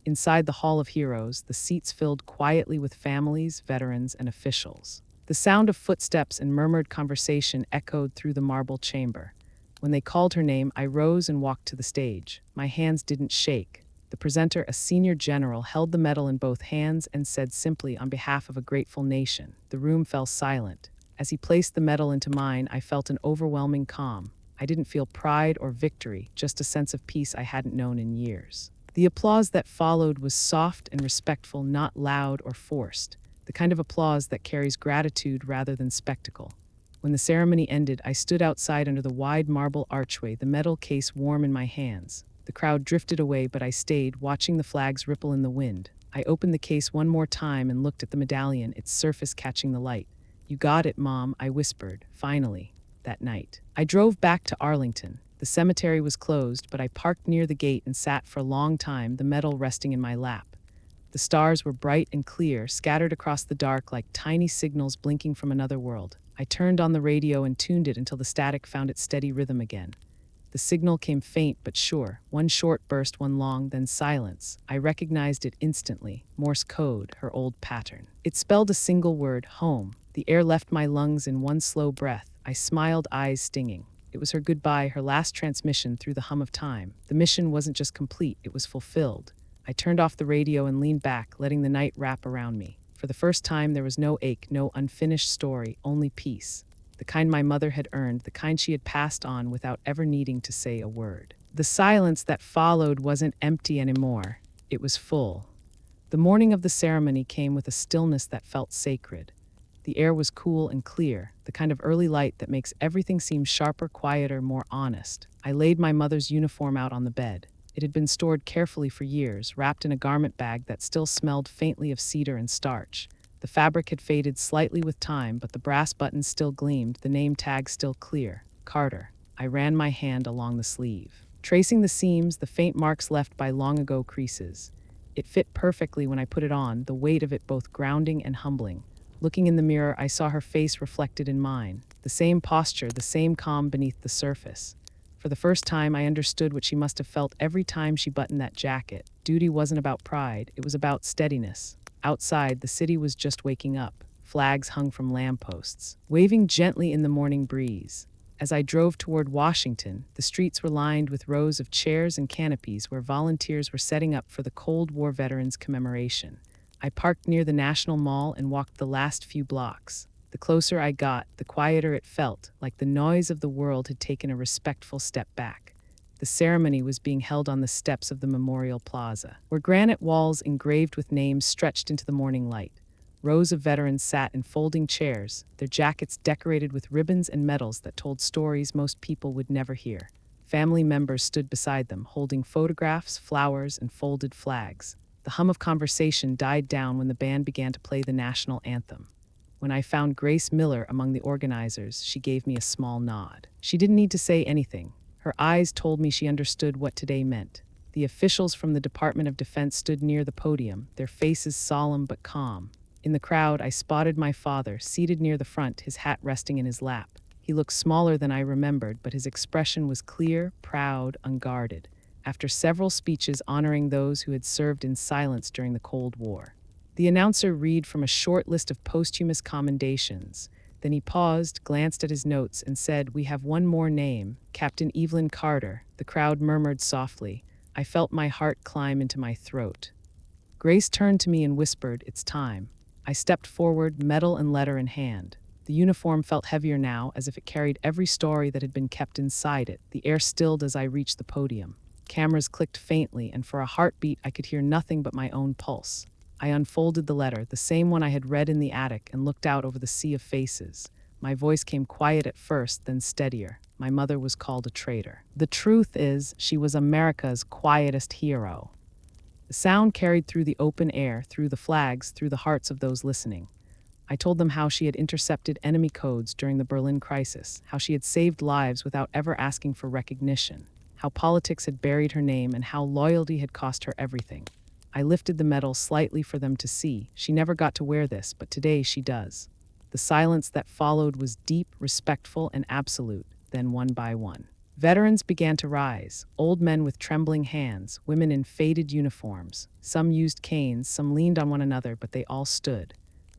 Inside the Hall of Heroes, the seats filled quietly with families, veterans, and officials. The sound of footsteps and murmured conversation echoed through the marble chamber. When they called her name, I rose and walked to the stage. My hands didn't shake. The presenter, a senior general, held the medal in both hands and said simply, "On behalf of a grateful nation." The room fell silent. As he placed the medal into mine, I felt an overwhelming calm. I didn't feel pride or victory, just a sense of peace I hadn't known in years. The applause that followed was soft and respectful, not loud or forced, the kind of applause that carries gratitude rather than spectacle. When the ceremony ended, I stood outside under the wide marble archway, the metal case warm in my hands. The crowd drifted away, but I stayed, watching the flags ripple in the wind. I opened the case one more time and looked at the medallion, its surface catching the light. "You got it, Mom," I whispered, finally, that night. I drove back to Arlington. The cemetery was closed, but I parked near the gate and sat for a long time, the medal resting in my lap. The stars were bright and clear, scattered across the dark like tiny signals blinking from another world. I turned on the radio and tuned it until the static found its steady rhythm again. The signal came faint but sure, one short burst, one long, then silence. I recognized it instantly, Morse code, her old pattern. It spelled a single word, home. The air left my lungs in one slow breath. I smiled, eyes stinging. It was her goodbye, her last transmission through the hum of time. The mission wasn't just complete, it was fulfilled. I turned off the radio and leaned back, letting the night wrap around me. For the first time, there was no ache, no unfinished story, only peace. The kind my mother had earned, the kind she had passed on without ever needing to say a word. The silence that followed wasn't empty anymore. It was full. The morning of the ceremony came with a stillness that felt sacred. The air was cool and clear, the kind of early light that makes everything seem sharper, quieter, more honest. I laid my mother's uniform out on the bed. It had been stored carefully for years, wrapped in a garment bag that still smelled faintly of cedar and starch. The fabric had faded slightly with time, but the brass buttons still gleamed, the name tag still clear. Carter. I ran my hand along the sleeve, tracing the seams, the faint marks left by long-ago creases. It fit perfectly when I put it on, the weight of it both grounding and humbling. Looking in the mirror, I saw her face reflected in mine. The same posture, the same calm beneath the surface. For the first time, I understood what she must have felt every time she buttoned that jacket. Duty wasn't about pride, it was about steadiness. Outside, the city was just waking up. Flags hung from lampposts, waving gently in the morning breeze. As I drove toward Washington, the streets were lined with rows of chairs and canopies where volunteers were setting up for the Cold War Veterans Commemoration. I parked near the National Mall and walked the last few blocks. The closer I got, the quieter it felt, like the noise of the world had taken a respectful step back. The ceremony was being held on the steps of the Memorial Plaza, where granite walls engraved with names stretched into the morning light. Rows of veterans sat in folding chairs, their jackets decorated with ribbons and medals that told stories most people would never hear. Family members stood beside them, holding photographs, flowers, and folded flags. The hum of conversation died down when the band began to play the national anthem. When I found Grace Miller among the organizers, she gave me a small nod. She didn't need to say anything. Her eyes told me she understood what today meant. The officials from the Department of Defense stood near the podium, their faces solemn but calm. In the crowd, I spotted my father, seated near the front, his hat resting in his lap. He looked smaller than I remembered, but his expression was clear, proud, unguarded. After several speeches honoring those who had served in silence during the Cold War, the announcer read from a short list of posthumous commendations. Then he paused, glanced at his notes, and said, "We have one more name, Captain Evelyn Carter." The crowd murmured softly. I felt my heart climb into my throat. Grace turned to me and whispered, "It's time." I stepped forward, medal and letter in hand. The uniform felt heavier now, as if it carried every story that had been kept inside it. The air stilled as I reached the podium. Cameras clicked faintly, and for a heartbeat I could hear nothing but my own pulse. I unfolded the letter, the same one I had read in the attic, and looked out over the sea of faces. My voice came quiet at first, then steadier. My mother was called a traitor. The truth is, she was America's quietest hero. The sound carried through the open air, through the flags, through the hearts of those listening. I told them how she had intercepted enemy codes during the Berlin crisis, how she had saved lives without ever asking for recognition. how politics had buried her name and how loyalty had cost her everything. I lifted the medal slightly for them to see. She never got to wear this, but today she does. The silence that followed was deep, respectful, and absolute. Then, one by one, veterans began to rise, old men with trembling hands, women in faded uniforms. Some used canes, some leaned on one another, but they all stood.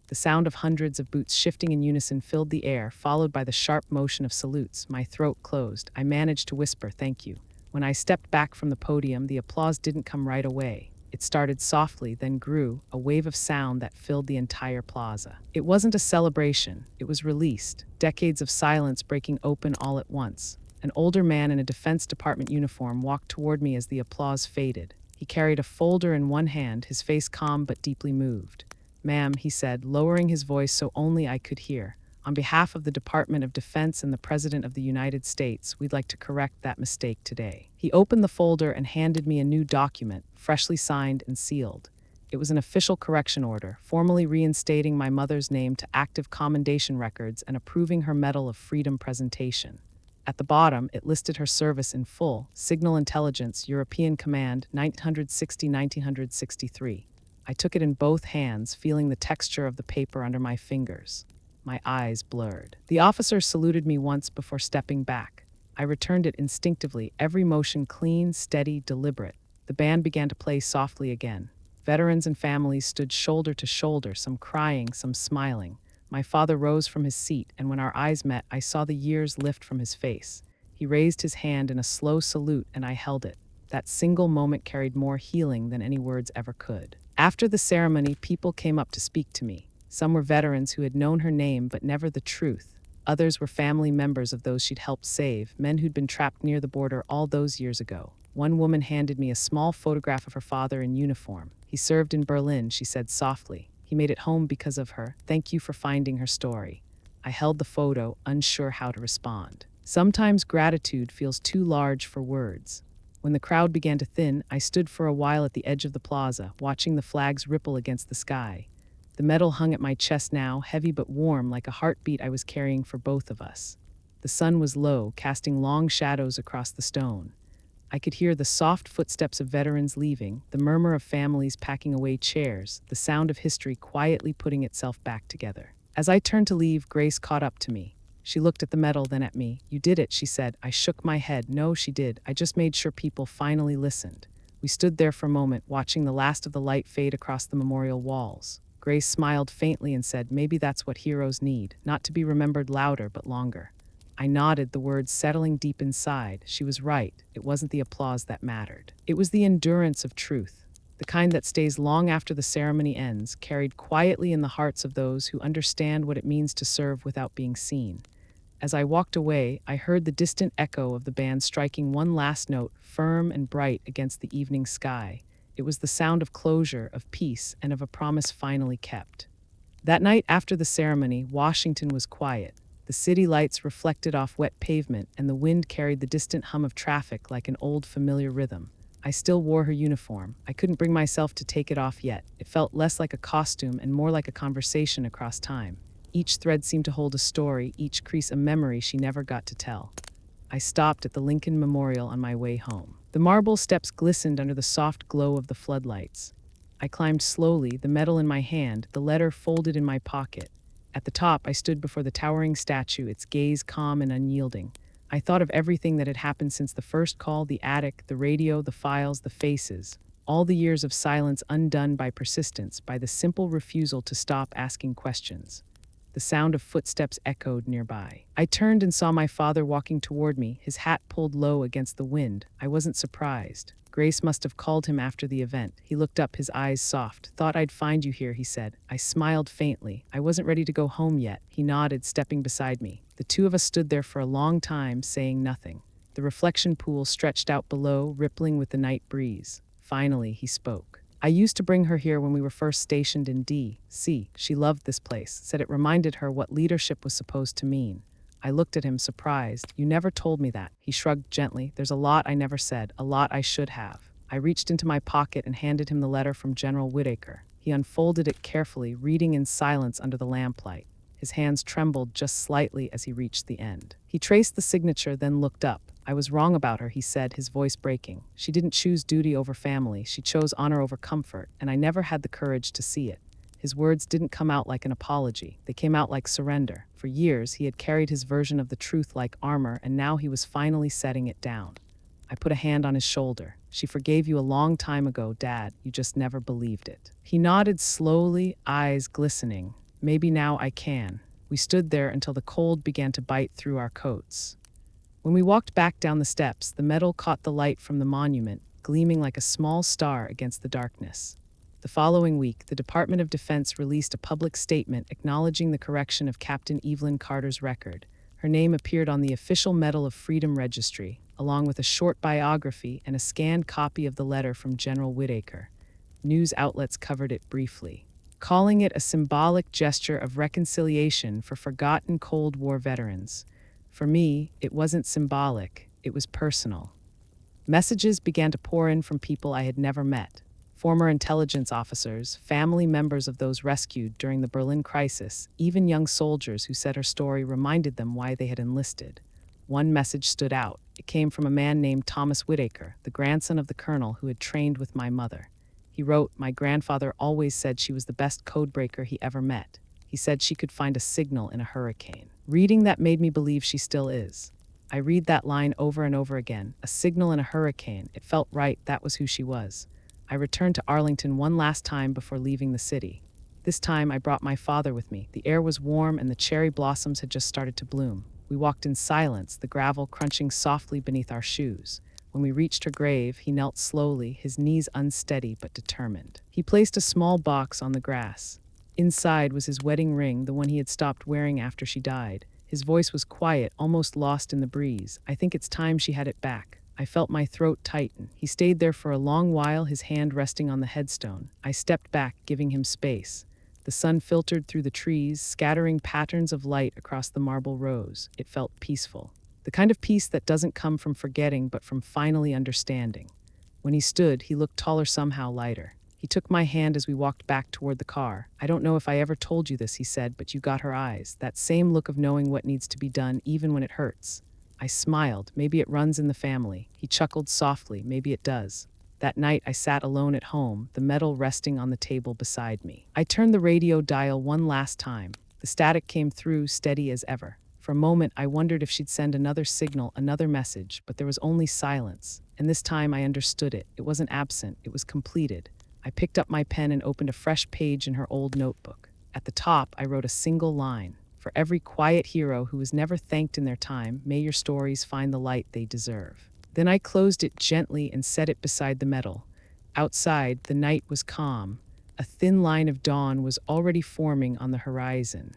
The sound of hundreds of boots shifting in unison filled the air, followed by the sharp motion of salutes. My throat closed. I managed to whisper, "Thank you." When I stepped back from the podium, the applause didn't come right away. It started softly, then grew, a wave of sound that filled the entire plaza. It wasn't a celebration, it was released, decades of silence breaking open all at once. An older man in a Defense Department uniform walked toward me as the applause faded. He carried a folder in one hand, his face calm but deeply moved. "Ma'am," he said, lowering his voice so only I could hear, "on behalf of the Department of Defense and the President of the United States, we'd like to correct that mistake today." He opened the folder and handed me a new document, freshly signed and sealed. It was an official correction order, formally reinstating my mother's name to active commendation records and approving her Medal of Freedom presentation. At the bottom, it listed her service in full: Signal Intelligence, European Command, 1960-1963. I took it in both hands, feeling the texture of the paper under my fingers. My eyes blurred. The officer saluted me once before stepping back. I returned it instinctively, every motion clean, steady, deliberate. The band began to play softly again. Veterans and families stood shoulder to shoulder, some crying, some smiling. My father rose from his seat, and when our eyes met, I saw the years lift from his face. He raised his hand in a slow salute, and I held it. That single moment carried more healing than any words ever could. After the ceremony, people came up to speak to me. Some were veterans who had known her name but never the truth. Others were family members of those she'd helped save, men who'd been trapped near the border all those years ago. One woman handed me a small photograph of her father in uniform. "He served in Berlin," she said softly. "He made it home because of her. Thank you for finding her story." I held the photo, unsure how to respond. Sometimes gratitude feels too large for words. When the crowd began to thin, I stood for a while at the edge of the plaza, watching the flags ripple against the sky. The medal hung at my chest now, heavy but warm, like a heartbeat I was carrying for both of us. The sun was low, casting long shadows across the stone. I could hear the soft footsteps of veterans leaving, the murmur of families packing away chairs, the sound of history quietly putting itself back together. As I turned to leave, Grace caught up to me. She looked at the medal, then at me. "You did it," she said. I shook my head. "No, she did. I just made sure people finally listened." We stood there for a moment, watching the last of the light fade across the memorial walls. Grace smiled faintly and said, "Maybe that's what heroes need, not to be remembered louder but longer." I nodded, the words settling deep inside. She was right. It wasn't the applause that mattered. It was the endurance of truth, the kind that stays long after the ceremony ends, carried quietly in the hearts of those who understand what it means to serve without being seen. As I walked away, I heard the distant echo of the band striking one last note, firm and bright against the evening sky. It was the sound of closure, of peace, and of a promise finally kept. That night after the ceremony, Washington was quiet. The city lights reflected off wet pavement, and the wind carried the distant hum of traffic like an old familiar rhythm. I still wore her uniform. I couldn't bring myself to take it off yet. It felt less like a costume and more like a conversation across time. Each thread seemed to hold a story, each crease a memory she never got to tell. I stopped at the Lincoln Memorial on my way home. The marble steps glistened under the soft glow of the floodlights. I climbed slowly, the medal in my hand, the letter folded in my pocket. At the top, I stood before the towering statue, its gaze calm and unyielding. I thought of everything that had happened since the first call, the attic, the radio, the files, the faces. All the years of silence undone by persistence, by the simple refusal to stop asking questions. The sound of footsteps echoed nearby. I turned and saw my father walking toward me, his hat pulled low against the wind. I wasn't surprised. Grace must have called him after the event. He looked up, his eyes soft. "Thought I'd find you here," he said. I smiled faintly. I wasn't ready to go home yet. He nodded, stepping beside me. The two of us stood there for a long time, saying nothing. The reflection pool stretched out below, rippling with the night breeze. Finally, he spoke. "I used to bring her here when we were first stationed in D.C. She loved this place, said it reminded her what leadership was supposed to mean." I looked at him, surprised. "You never told me that." He shrugged gently. "There's a lot I never said, a lot I should have." I reached into my pocket and handed him the letter from General Whitaker. He unfolded it carefully, reading in silence under the lamplight. His hands trembled just slightly as he reached the end. He traced the signature, then looked up. I was wrong about her, he said, his voice breaking. She didn't choose duty over family, she chose honor over comfort, and I never had the courage to see it. His words didn't come out like an apology, they came out like surrender. For years, he had carried his version of the truth like armor, and now he was finally setting it down. I put a hand on his shoulder. She forgave you a long time ago, Dad. You just never believed it. He nodded slowly, eyes glistening. Maybe now I can. We stood there until the cold began to bite through our coats. When we walked back down the steps, the metal caught the light from the monument, gleaming like a small star against the darkness. The following week, the Department of Defense released a public statement acknowledging the correction of Captain Evelyn Carter's record. Her name appeared on the official Medal of Freedom registry, along with a short biography and a scanned copy of the letter from General Whitaker. News outlets covered it briefly, calling it a symbolic gesture of reconciliation for forgotten Cold War veterans. For me, it wasn't symbolic, it was personal. Messages began to pour in from people I had never met. Former intelligence officers, family members of those rescued during the Berlin crisis, even young soldiers who said her story reminded them why they had enlisted. One message stood out. It came from a man named Thomas Whitaker, the grandson of the colonel who had trained with my mother. He wrote, "My grandfather always said she was the best codebreaker he ever met. He said she could find a signal in a hurricane." Reading that made me believe she still is. I read that line over and over again. A signal in a hurricane. It felt right, that was who she was. I returned to Arlington one last time before leaving the city. This time I brought my father with me. The air was warm and the cherry blossoms had just started to bloom. We walked in silence, the gravel crunching softly beneath our shoes. When we reached her grave, he knelt slowly, his knees unsteady but determined. He placed a small box on the grass. Inside was his wedding ring, the one he had stopped wearing after she died. His voice was quiet, almost lost in the breeze. "I think it's time she had it back." I felt my throat tighten. He stayed there for a long while, his hand resting on the headstone. I stepped back, giving him space. The sun filtered through the trees, scattering patterns of light across the marble rows. It felt peaceful. The kind of peace that doesn't come from forgetting, but from finally understanding. When he stood, he looked taller, somehow lighter. He took my hand as we walked back toward the car. "I don't know if I ever told you this," he said, "but you got her eyes. That same look of knowing what needs to be done, even when it hurts." I smiled. Maybe it runs in the family. He chuckled softly. Maybe it does. That night, I sat alone at home, the medal resting on the table beside me. I turned the radio dial one last time. The static came through, steady as ever. For a moment, I wondered if she'd send another signal, another message, but there was only silence. And this time, I understood it. It wasn't absent. It was completed. I picked up my pen and opened a fresh page in her old notebook. At the top, I wrote a single line. "For every quiet hero who was never thanked in their time, may your stories find the light they deserve." Then I closed it gently and set it beside the medal. Outside, the night was calm. A thin line of dawn was already forming on the horizon.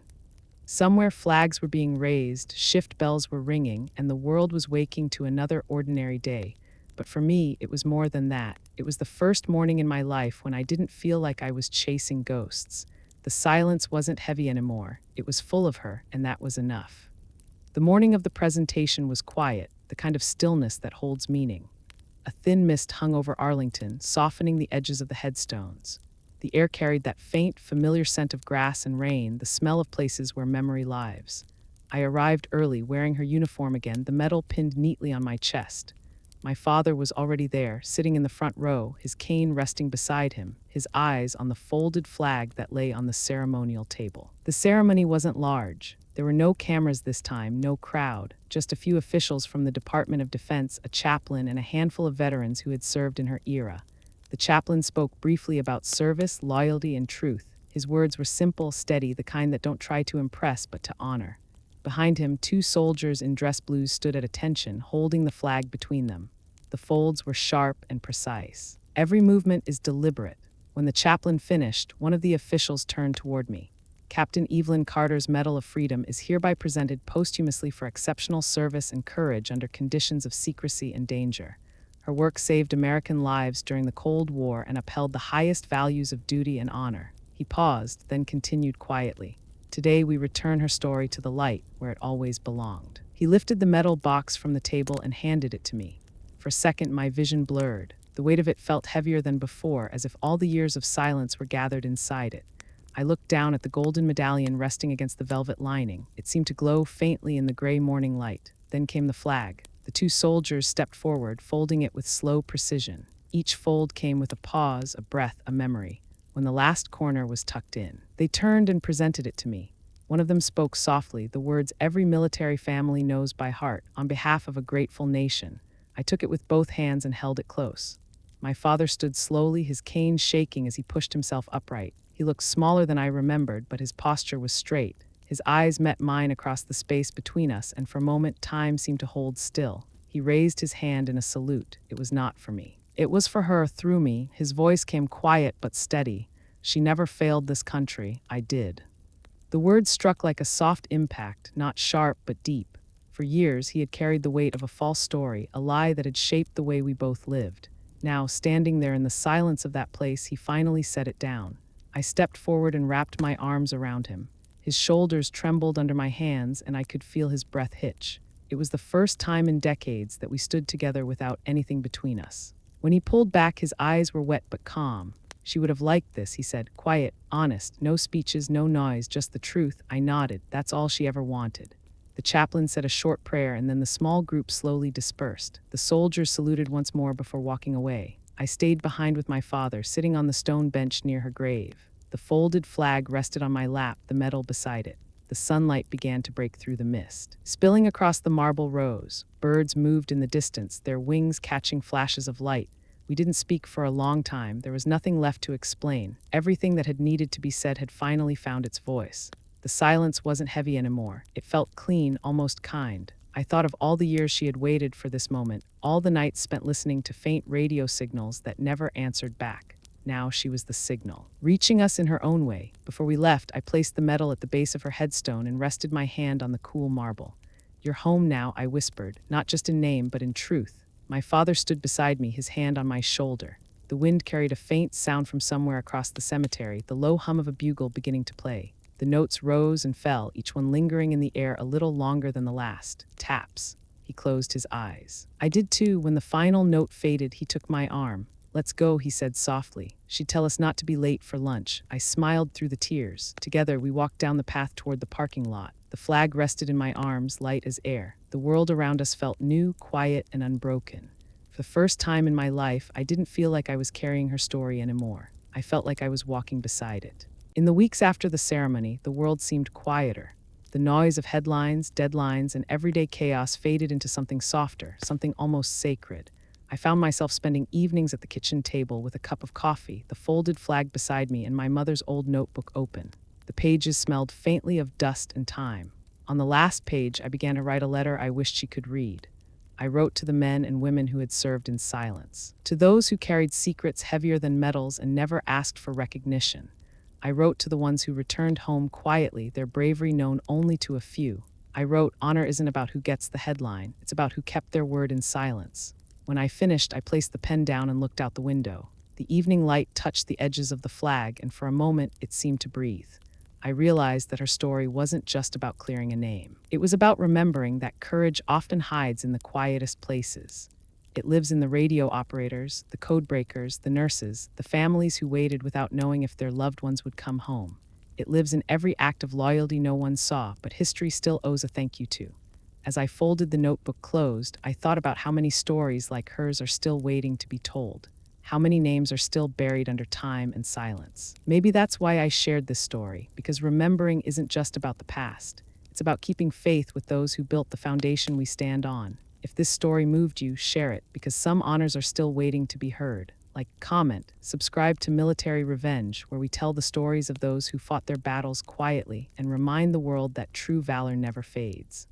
Somewhere flags were being raised, shift bells were ringing, and the world was waking to another ordinary day. But for me, it was more than that. It was the first morning in my life when I didn't feel like I was chasing ghosts. The silence wasn't heavy anymore. It was full of her, and that was enough. The morning of the presentation was quiet, the kind of stillness that holds meaning. A thin mist hung over Arlington, softening the edges of the headstones. The air carried that faint, familiar scent of grass and rain, the smell of places where memory lives. I arrived early, wearing her uniform again, the medal pinned neatly on my chest. My father was already there, sitting in the front row, his cane resting beside him, his eyes on the folded flag that lay on the ceremonial table. The ceremony wasn't large. There were no cameras this time, no crowd, just a few officials from the Department of Defense, a chaplain, and a handful of veterans who had served in her era. The chaplain spoke briefly about service, loyalty, and truth. His words were simple, steady, the kind that don't try to impress but to honor. Behind him, 2 soldiers in dress blues stood at attention, holding the flag between them. The folds were sharp and precise. Every movement is deliberate. When the chaplain finished, one of the officials turned toward me. "Captain Evelyn Carter's Medal of Freedom is hereby presented posthumously for exceptional service and courage under conditions of secrecy and danger. Her work saved American lives during the Cold War and upheld the highest values of duty and honor." He paused, then continued quietly. "Today we return her story to the light where it always belonged." He lifted the metal box from the table and handed it to me. For a second, my vision blurred. The weight of it felt heavier than before, as if all the years of silence were gathered inside it. I looked down at the golden medallion resting against the velvet lining. It seemed to glow faintly in the gray morning light. Then came the flag. The two soldiers stepped forward, folding it with slow precision. Each fold came with a pause, a breath, a memory. When the last corner was tucked in, they turned and presented it to me. One of them spoke softly, the words every military family knows by heart, on behalf of a grateful nation. I took it with both hands and held it close. My father stood slowly, his cane shaking as he pushed himself upright. He looked smaller than I remembered, but his posture was straight. His eyes met mine across the space between us, and for a moment time seemed to hold still. He raised his hand in a salute. It was not for me. It was for her, through me. His voice came quiet but steady. She never failed this country. I did. The words struck like a soft impact, not sharp but deep. For years, he had carried the weight of a false story, a lie that had shaped the way we both lived. Now, standing there in the silence of that place, he finally set it down. I stepped forward and wrapped my arms around him. His shoulders trembled under my hands, and I could feel his breath hitch. It was the first time in decades that we stood together without anything between us. When he pulled back, his eyes were wet but calm. She would have liked this, he said. Quiet, honest, no speeches, no noise, just the truth. I nodded. That's all she ever wanted. The chaplain said a short prayer, and then the small group slowly dispersed. The soldiers saluted once more before walking away. I stayed behind with my father, sitting on the stone bench near her grave. The folded flag rested on my lap, the medal beside it. The sunlight began to break through the mist, spilling across the marble rows. Birds moved in the distance, their wings catching flashes of light. We didn't speak for a long time. There was nothing left to explain. Everything that had needed to be said had finally found its voice. The silence wasn't heavy anymore. It felt clean, almost kind. I thought of all the years she had waited for this moment, all the nights spent listening to faint radio signals that never answered back. Now she was the signal, reaching us in her own way. Before we left, I placed the medal at the base of her headstone and rested my hand on the cool marble. You're home now, I whispered, not just in name, but in truth. My father stood beside me, his hand on my shoulder. The wind carried a faint sound from somewhere across the cemetery, the low hum of a bugle beginning to play. The notes rose and fell, each one lingering in the air a little longer than the last. Taps. He closed his eyes. I did too. When the final note faded, he took my arm. Let's go, he said softly. She'd tell us not to be late for lunch. I smiled through the tears. Together, we walked down the path toward the parking lot. The flag rested in my arms, light as air. The world around us felt new, quiet, and unbroken. For the first time in my life, I didn't feel like I was carrying her story anymore. I felt like I was walking beside it. In the weeks after the ceremony, the world seemed quieter. The noise of headlines, deadlines, and everyday chaos faded into something softer, something almost sacred. I found myself spending evenings at the kitchen table with a cup of coffee, the folded flag beside me, and my mother's old notebook open. The pages smelled faintly of dust and time. On the last page, I began to write a letter I wished she could read. I wrote to the men and women who had served in silence, to those who carried secrets heavier than medals and never asked for recognition. I wrote to the ones who returned home quietly, their bravery known only to a few. I wrote, honor isn't about who gets the headline, it's about who kept their word in silence. When I finished, I placed the pen down and looked out the window. The evening light touched the edges of the flag, and for a moment, it seemed to breathe. I realized that her story wasn't just about clearing a name. It was about remembering that courage often hides in the quietest places. It lives in the radio operators, the code breakers, the nurses, the families who waited without knowing if their loved ones would come home. It lives in every act of loyalty no one saw, but history still owes a thank you to. As I folded the notebook closed, I thought about how many stories like hers are still waiting to be told. How many names are still buried under time and silence. Maybe that's why I shared this story, because remembering isn't just about the past. It's about keeping faith with those who built the foundation we stand on. If this story moved you, share it, because some honors are still waiting to be heard. Like, comment, subscribe to Military Revenge, where we tell the stories of those who fought their battles quietly and remind the world that true valor never fades.